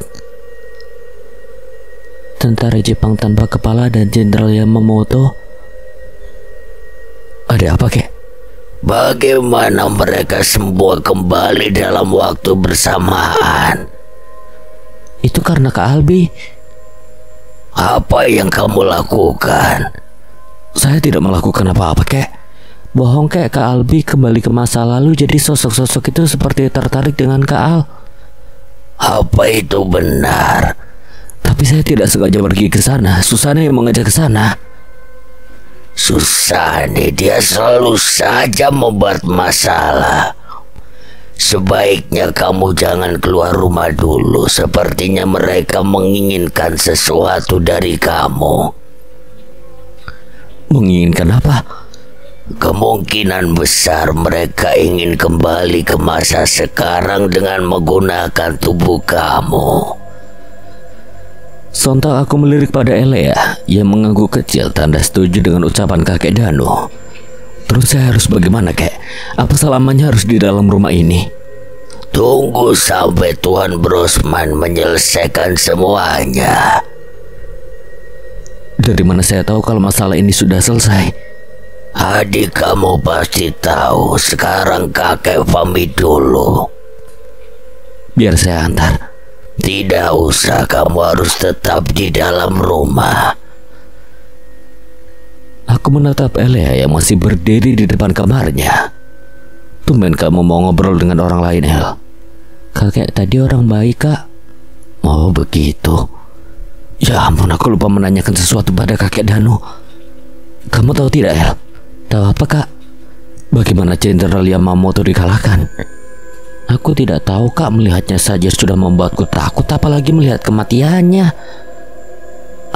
Tentara Jepang tanpa kepala dan Jenderal Yamamoto. Ada apa, Kek? Bagaimana mereka semua kembali dalam waktu bersamaan? Itu karena Kak Albi. Apa yang kamu lakukan? Saya tidak melakukan apa-apa, Kek. Bohong, Kek. Kak Albi kembali ke masa lalu, jadi sosok-sosok itu seperti tertarik dengan Kak Al. Apa itu benar? Tapi saya tidak sengaja pergi ke sana. Susana yang mengajak ke sana. Susane, dia selalu saja membuat masalah. Sebaiknya kamu jangan keluar rumah dulu. Sepertinya mereka menginginkan sesuatu dari kamu. Menginginkan apa? Kemungkinan besar mereka ingin kembali ke masa sekarang dengan menggunakan tubuh kamu. Sontak aku melirik pada Elea yang mengangguk kecil tanda setuju dengan ucapan kakek Danu. Terus saya harus bagaimana, Kek? Apa selamanya harus di dalam rumah ini? Tunggu sampai Tuan Brosman menyelesaikan semuanya. Dari mana saya tahu kalau masalah ini sudah selesai? Adik kamu pasti tahu. Sekarang kakek pamit dulu. Biar saya antar. Tidak usah, kamu harus tetap di dalam rumah. Aku menatap Elea yang masih berdiri di depan kamarnya. Tumben kamu mau ngobrol dengan orang lain, El? Kakek tadi orang baik, Kak. Oh begitu. Ya ampun, aku lupa menanyakan sesuatu pada kakek Danu. Kamu tahu tidak, El? Tahu apa, Kak? Bagaimana Jenderal Yamamoto dikalahkan? Aku tidak tahu, Kak. Melihatnya saja sudah membuatku takut, apalagi melihat kematiannya.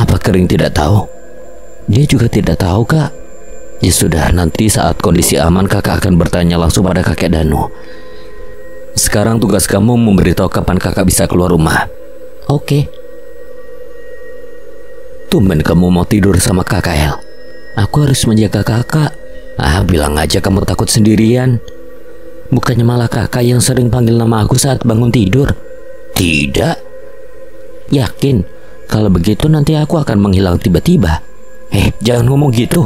Apa Kering tidak tahu? Dia juga tidak tahu, Kak. Ya sudah, nanti saat kondisi aman kakak akan bertanya langsung pada kakek Danu. Sekarang tugas kamu memberitahu kapan kakak bisa keluar rumah. Oke. Tumben kamu mau tidur sama kakak, El? Aku harus menjaga kakak. Bilang aja kamu takut sendirian. Bukannya malah kakak yang sering panggil nama aku saat bangun tidur? Tidak. Yakin? Kalau begitu nanti aku akan menghilang tiba-tiba. Jangan ngomong gitu.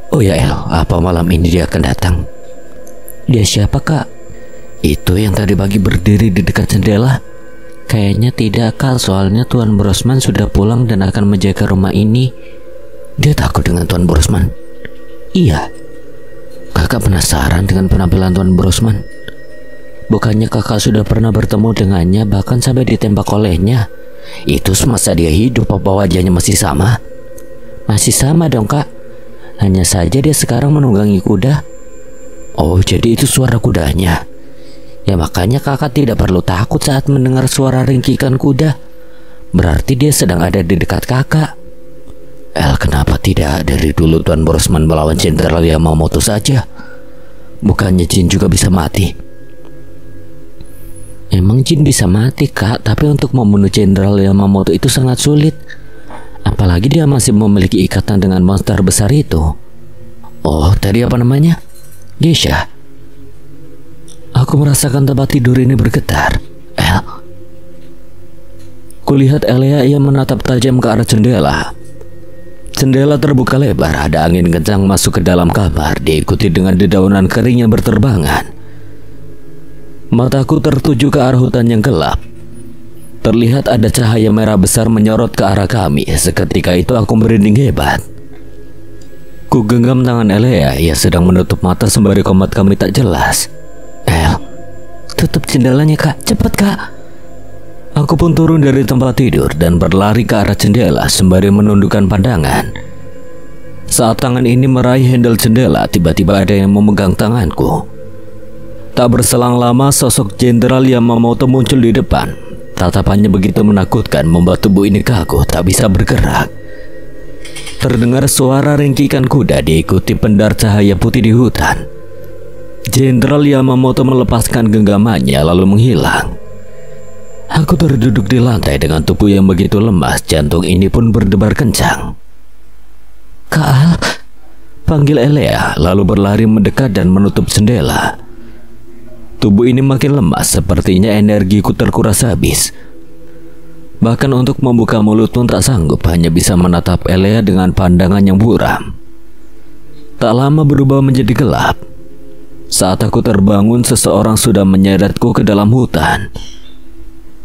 Oh ya, El, apa malam ini dia akan datang? Dia siapa, Kak? Itu yang tadi pagi berdiri di dekat jendela. Kayaknya tidak, Kak. Soalnya Tuan Brosman sudah pulang dan akan menjaga rumah ini. Dia takut dengan Tuan Brosman? Iya. Kakak penasaran dengan penampilan Tuan Brosman? Bukannya kakak sudah pernah bertemu dengannya, bahkan sampai ditembak olehnya? Itu semasa dia hidup, apa wajahnya masih sama? Masih sama dong, Kak. Hanya saja dia sekarang menunggangi kuda. Oh, jadi itu suara kudanya. Ya makanya kakak tidak perlu takut saat mendengar suara ringkikan kuda. Berarti dia sedang ada di dekat kakak. El, kenapa tidak dari dulu Tuan Brosman melawan Jenderal Yamamoto saja? Bukannya jin juga bisa mati? Emang jin bisa mati, Kak, tapi untuk membunuh Jenderal Yamamoto itu sangat sulit. Apalagi dia masih memiliki ikatan dengan monster besar itu. Oh, tadi apa namanya? Geisha. Aku merasakan tempat tidur ini bergetar. El. Kulihat Elea yang menatap tajam ke arah jendela. Jendela terbuka lebar, ada angin kencang masuk ke dalam kamar, diikuti dengan dedaunan kering yang berterbangan. Mataku tertuju ke arah hutan yang gelap. Terlihat ada cahaya merah besar menyorot ke arah kami. Seketika itu aku merinding hebat. Ku genggam tangan Elea, ia sedang menutup mata sembari komat kami tak jelas. El, tutup jendelanya kak, cepet kak. Aku pun turun dari tempat tidur dan berlari ke arah jendela sembari menundukkan pandangan. Saat tangan ini meraih handle jendela, tiba-tiba ada yang memegang tanganku. Tak berselang lama sosok Jenderal Yamamoto muncul di depan. Tatapannya begitu menakutkan membuat tubuh ini kaku, tak bisa bergerak. Terdengar suara ringkikan kuda diikuti pendar cahaya putih di hutan. Jenderal Yamamoto melepaskan genggamannya lalu menghilang. Aku terduduk di lantai dengan tubuh yang begitu lemas, jantung ini pun berdebar kencang. Kak Al, panggil Elea lalu berlari mendekat dan menutup jendela. Tubuh ini makin lemas, sepertinya energiku terkuras habis. Bahkan untuk membuka mulut pun tak sanggup, hanya bisa menatap Elea dengan pandangan yang buram. Tak lama berubah menjadi gelap. Saat aku terbangun, seseorang sudah menyeretku ke dalam hutan.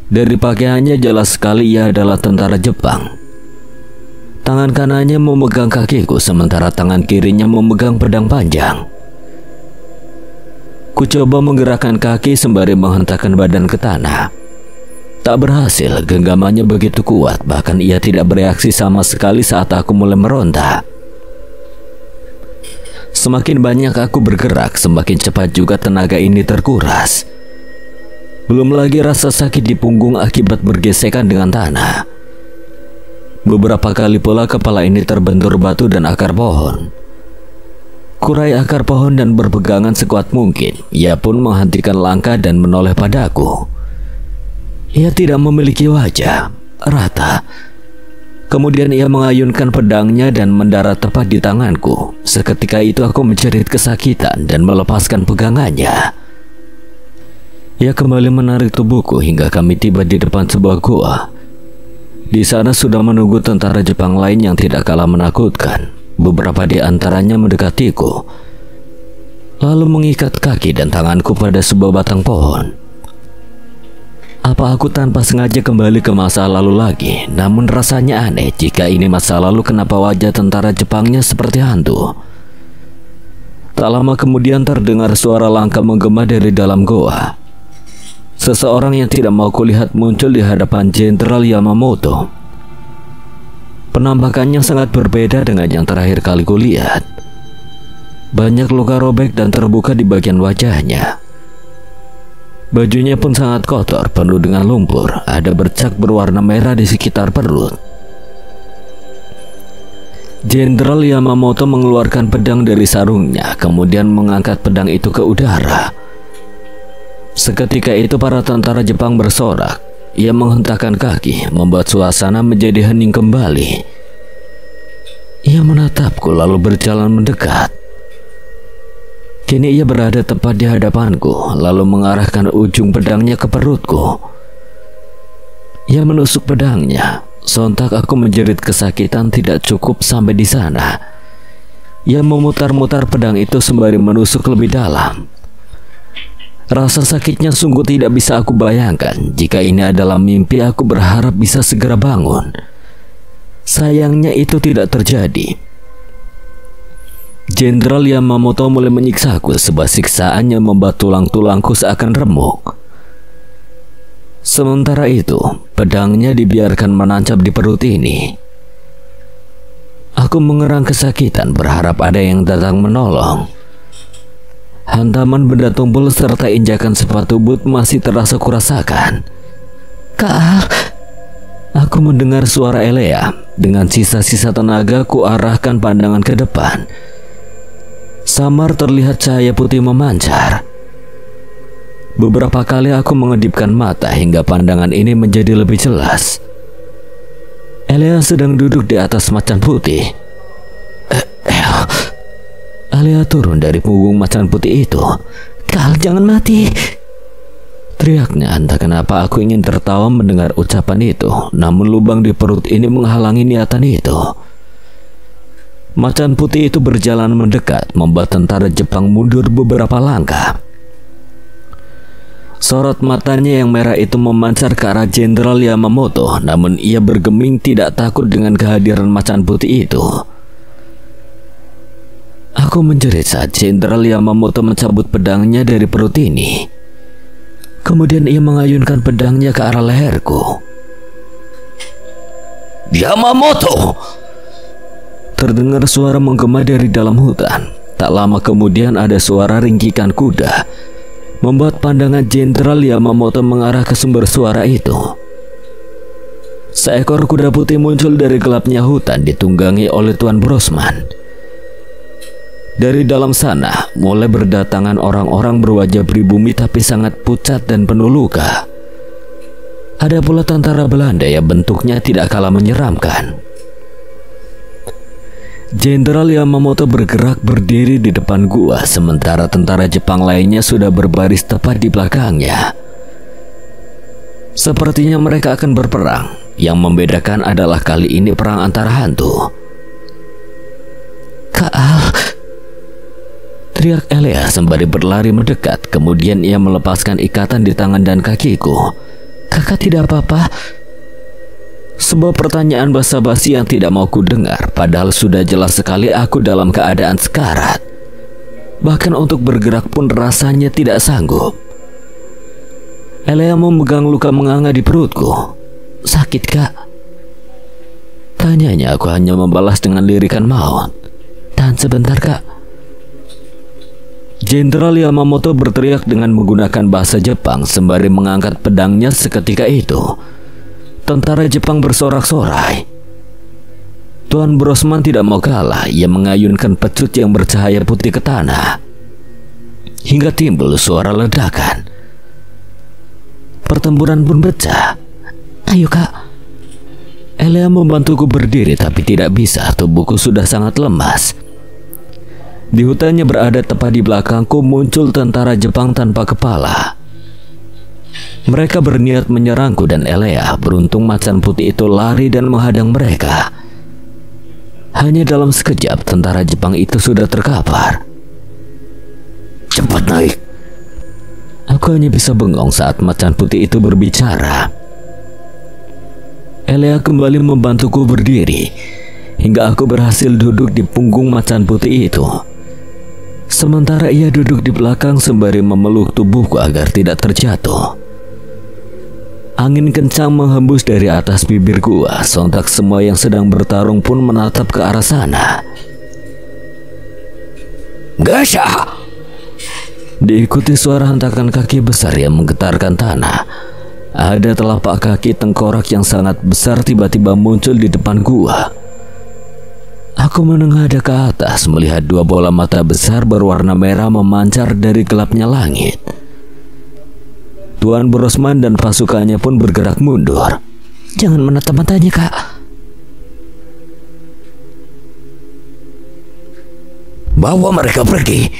Dari pakaiannya jelas sekali ia adalah tentara Jepang. Tangan kanannya memegang kakiku, sementara tangan kirinya memegang pedang panjang. Ku coba menggerakkan kaki sembari menghentakkan badan ke tanah. Tak berhasil, genggamannya begitu kuat, bahkan ia tidak bereaksi sama sekali saat aku mulai meronta. Semakin banyak aku bergerak, semakin cepat juga tenaga ini terkuras. Belum lagi rasa sakit di punggung akibat bergesekan dengan tanah. Beberapa kali pula kepala ini terbentur batu dan akar pohon. Kurai akar pohon dan berpegangan sekuat mungkin. Ia pun menghentikan langkah dan menoleh padaku. Ia tidak memiliki wajah, rata. Kemudian ia mengayunkan pedangnya dan mendarat tepat di tanganku. Seketika itu aku menjerit kesakitan dan melepaskan pegangannya. Ia kembali menarik tubuhku hingga kami tiba di depan sebuah gua. Di sana sudah menunggu tentara Jepang lain yang tidak kalah menakutkan. Beberapa di antaranya mendekatiku, lalu mengikat kaki dan tanganku pada sebuah batang pohon. Apa aku tanpa sengaja kembali ke masa lalu lagi? Namun rasanya aneh, jika ini masa lalu kenapa wajah tentara Jepangnya seperti hantu? Tak lama kemudian terdengar suara langkah menggema dari dalam goa. Seseorang yang tidak mau kulihat muncul di hadapan Jenderal Yamamoto. Penampakannya sangat berbeda dengan yang terakhir kali kulihat. Banyak luka robek dan terbuka di bagian wajahnya. Bajunya pun sangat kotor, penuh dengan lumpur. Ada bercak berwarna merah di sekitar perut. Jenderal Yamamoto mengeluarkan pedang dari sarungnya, kemudian mengangkat pedang itu ke udara. Seketika itu para tentara Jepang bersorak. Ia menghentakkan kaki, membuat suasana menjadi hening kembali. Ia menatapku lalu berjalan mendekat. Kini ia berada tepat di hadapanku, lalu mengarahkan ujung pedangnya ke perutku. Ia menusuk pedangnya. Sontak aku menjerit kesakitan. Tidak cukup sampai di sana. Ia memutar-mutar pedang itu sembari menusuk lebih dalam. Rasa sakitnya sungguh tidak bisa aku bayangkan. Jika ini adalah mimpi, aku berharap bisa segera bangun. Sayangnya itu tidak terjadi. Jenderal Yamamoto mulai menyiksaku. Sebuah siksaan yang membuat tulang-tulangku seakan remuk. Sementara itu, pedangnya dibiarkan menancap di perut ini. Aku mengerang kesakitan, berharap ada yang datang menolong. Hantaman benda tumpul serta injakan sepatu boot masih terasa kurasakan. Kak, aku mendengar suara Elea. Dengan sisa-sisa tenaga ku arahkan pandangan ke depan. Samar terlihat cahaya putih memancar. Beberapa kali aku mengedipkan mata hingga pandangan ini menjadi lebih jelas. Elea sedang duduk di atas macan putih. Elea turun dari punggung macan putih itu. Kal, jangan mati, teriaknya. Entah kenapa aku ingin tertawa mendengar ucapan itu, namun lubang di perut ini menghalangi niatan itu. Macan putih itu berjalan mendekat, membuat tentara Jepang mundur beberapa langkah. Sorot matanya yang merah itu memancar ke arah Jenderal Yamamoto, namun ia bergeming tidak takut dengan kehadiran macan putih itu. Aku menjerit saat Jenderal Yamamoto mencabut pedangnya dari perut ini. Kemudian ia mengayunkan pedangnya ke arah leherku. Yamamoto! Terdengar suara menggema dari dalam hutan. Tak lama kemudian ada suara ringkikan kuda, membuat pandangan Jenderal Yamamoto mengarah ke sumber suara itu. Seekor kuda putih muncul dari gelapnya hutan ditunggangi oleh Tuan Brosman. Dari dalam sana mulai berdatangan orang-orang berwajah pribumi tapi sangat pucat dan penuh luka. Ada pula tentara Belanda yang bentuknya tidak kalah menyeramkan. Jenderal Yamamoto bergerak berdiri di depan gua, sementara tentara Jepang lainnya sudah berbaris tepat di belakangnya. Sepertinya mereka akan berperang. Yang membedakan adalah kali ini perang antara hantu. Kak Al, teriak Elea sembari berlari mendekat. Kemudian ia melepaskan ikatan di tangan dan kakiku. kakak tidak apa-apa? Sebuah pertanyaan basa-basi yang tidak mau ku dengar, padahal sudah jelas sekali aku dalam keadaan sekarat. Bahkan untuk bergerak pun rasanya tidak sanggup. Elea memegang luka menganga di perutku. Sakit kak? Tanyanya, aku hanya membalas dengan lirikan maut. Tahan sebentar kak. Jenderal Yamamoto berteriak dengan menggunakan bahasa Jepang sembari mengangkat pedangnya. Seketika itu tentara Jepang bersorak-sorai. Tuan Brosman tidak mau kalah. Ia mengayunkan pecut yang bercahaya putih ke tanah hingga timbul suara ledakan. Pertempuran pun pecah. Ayo kak. Elea membantuku berdiri tapi tidak bisa. Tubuhku sudah sangat lemas. Di hutannya berada tepat di belakangku muncul tentara Jepang tanpa kepala. Mereka berniat menyerangku dan Elea. Beruntung macan putih itu lari dan menghadang mereka. Hanya dalam sekejap tentara Jepang itu sudah terkapar. Cepat naik. Aku hanya bisa bengong saat macan putih itu berbicara. Elea kembali membantuku berdiri hingga aku berhasil duduk di punggung macan putih itu. Sementara ia duduk di belakang sembari memeluk tubuhku agar tidak terjatuh. Angin kencang menghembus dari atas bibir gua. Sontak semua yang sedang bertarung pun menatap ke arah sana. Gasha! Diikuti suara hentakan kaki besar yang menggetarkan tanah. Ada telapak kaki tengkorak yang sangat besar tiba-tiba muncul di depan gua. Aku menengadah ke atas melihat dua bola mata besar berwarna merah memancar dari gelapnya langit. Tuan Brosman dan pasukannya pun bergerak mundur. Jangan menatap matanya kak. Bawa mereka pergi.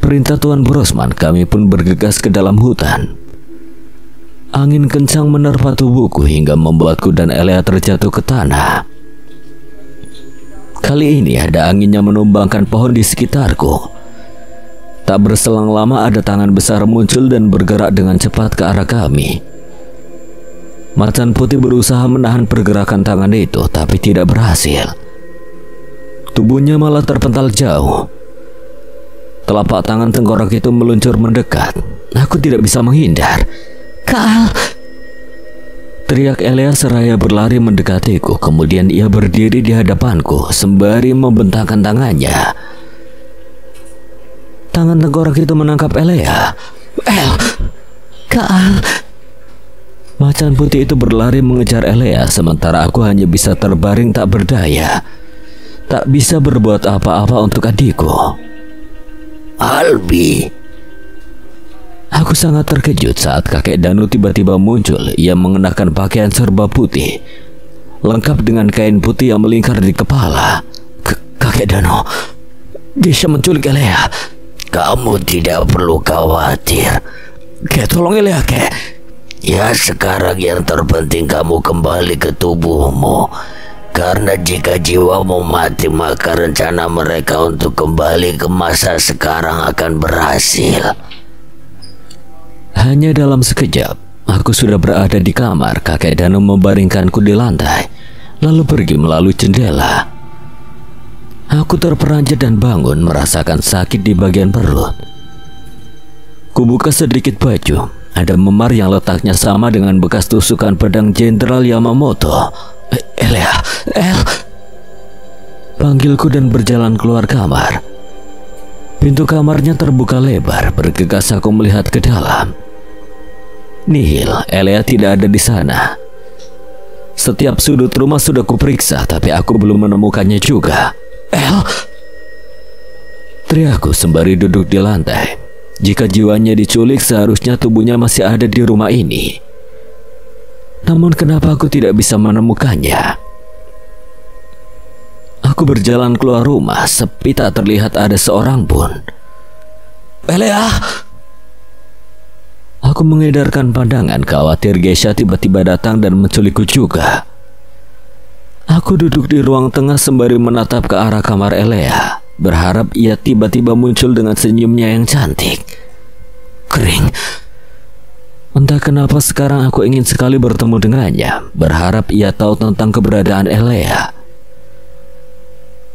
Perintah Tuan Brosman. Kami pun bergegas ke dalam hutan. Angin kencang menerpa tubuhku hingga membuatku dan Elea terjatuh ke tanah. Kali ini ada angin yang menumbangkan pohon di sekitarku. Tak berselang lama ada tangan besar muncul dan bergerak dengan cepat ke arah kami. Macan putih berusaha menahan pergerakan tangan itu tapi tidak berhasil. Tubuhnya malah terpental jauh. Telapak tangan tengkorak itu meluncur mendekat. Aku tidak bisa menghindar. Kak Al, teriak Elea seraya berlari mendekatiku. Kemudian ia berdiri di hadapanku sembari membentangkan tangannya. Tangan tengkorak itu menangkap Elea. Kak Al. Macan putih itu berlari mengejar Elea, sementara aku hanya bisa terbaring tak berdaya. Tak bisa berbuat apa-apa untuk adikku. Albi. Aku sangat terkejut saat kakek Danu tiba-tiba muncul. Ia mengenakan pakaian serba putih, lengkap dengan kain putih yang melingkar di kepala. Kakek Danu bisa menculik Elea. Kamu tidak perlu khawatir. Kek, tolong Elea, Kek. Ya, sekarang yang terpenting kamu kembali ke tubuhmu. Karena jika jiwamu mati, maka rencana mereka untuk kembali ke masa sekarang akan berhasil. Hanya dalam sekejap, aku sudah berada di kamar. Kakek Danu membaringkanku di lantai, lalu pergi melalui jendela. Aku terperanjat dan bangun merasakan sakit di bagian perut. Kubuka sedikit baju. Ada memar yang letaknya sama dengan bekas tusukan pedang Jenderal Yamamoto. Elea, El. Panggilku dan berjalan keluar kamar. Pintu kamarnya terbuka lebar. Bergegas aku melihat ke dalam. Nihil, Elea tidak ada di sana. Setiap sudut rumah sudah kuperiksa, tapi aku belum menemukannya juga. El! Teriakku sembari duduk di lantai. Jika jiwanya diculik, seharusnya tubuhnya masih ada di rumah ini. Namun kenapa aku tidak bisa menemukannya? Aku berjalan keluar rumah, sepi tak terlihat ada seorang pun. Elea! Aku mengedarkan pandangan, khawatir Geisha tiba-tiba datang dan menculikku juga. Aku duduk di ruang tengah sembari menatap ke arah kamar Elea, berharap ia tiba-tiba muncul dengan senyumnya yang cantik. Kering. Entah kenapa sekarang aku ingin sekali bertemu dengannya, berharap ia tahu tentang keberadaan Elea.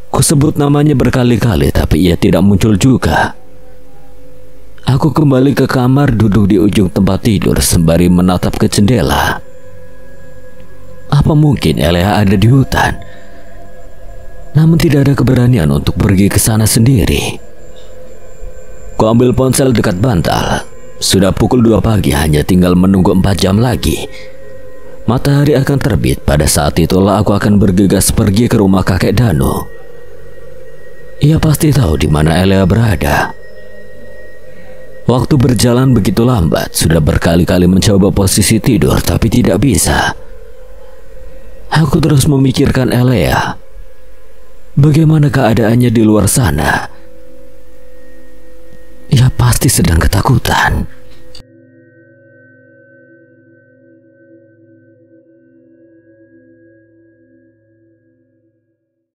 Kusebut namanya berkali-kali, tapi ia tidak muncul juga. Aku kembali ke kamar, duduk di ujung tempat tidur sembari menatap ke jendela. Apa mungkin Elea ada di hutan? Namun tidak ada keberanian untuk pergi ke sana sendiri. Ku ambil ponsel dekat bantal. Sudah pukul 2 pagi, hanya tinggal menunggu 4 jam lagi. Matahari akan terbit. Pada saat itulah aku akan bergegas pergi ke rumah kakek Dano. Ia pasti tahu di mana Elea berada. Waktu berjalan begitu lambat, sudah berkali-kali mencoba posisi tidur tapi tidak bisa. Aku terus memikirkan Elea. Bagaimana keadaannya di luar sana? Ia pasti sedang ketakutan.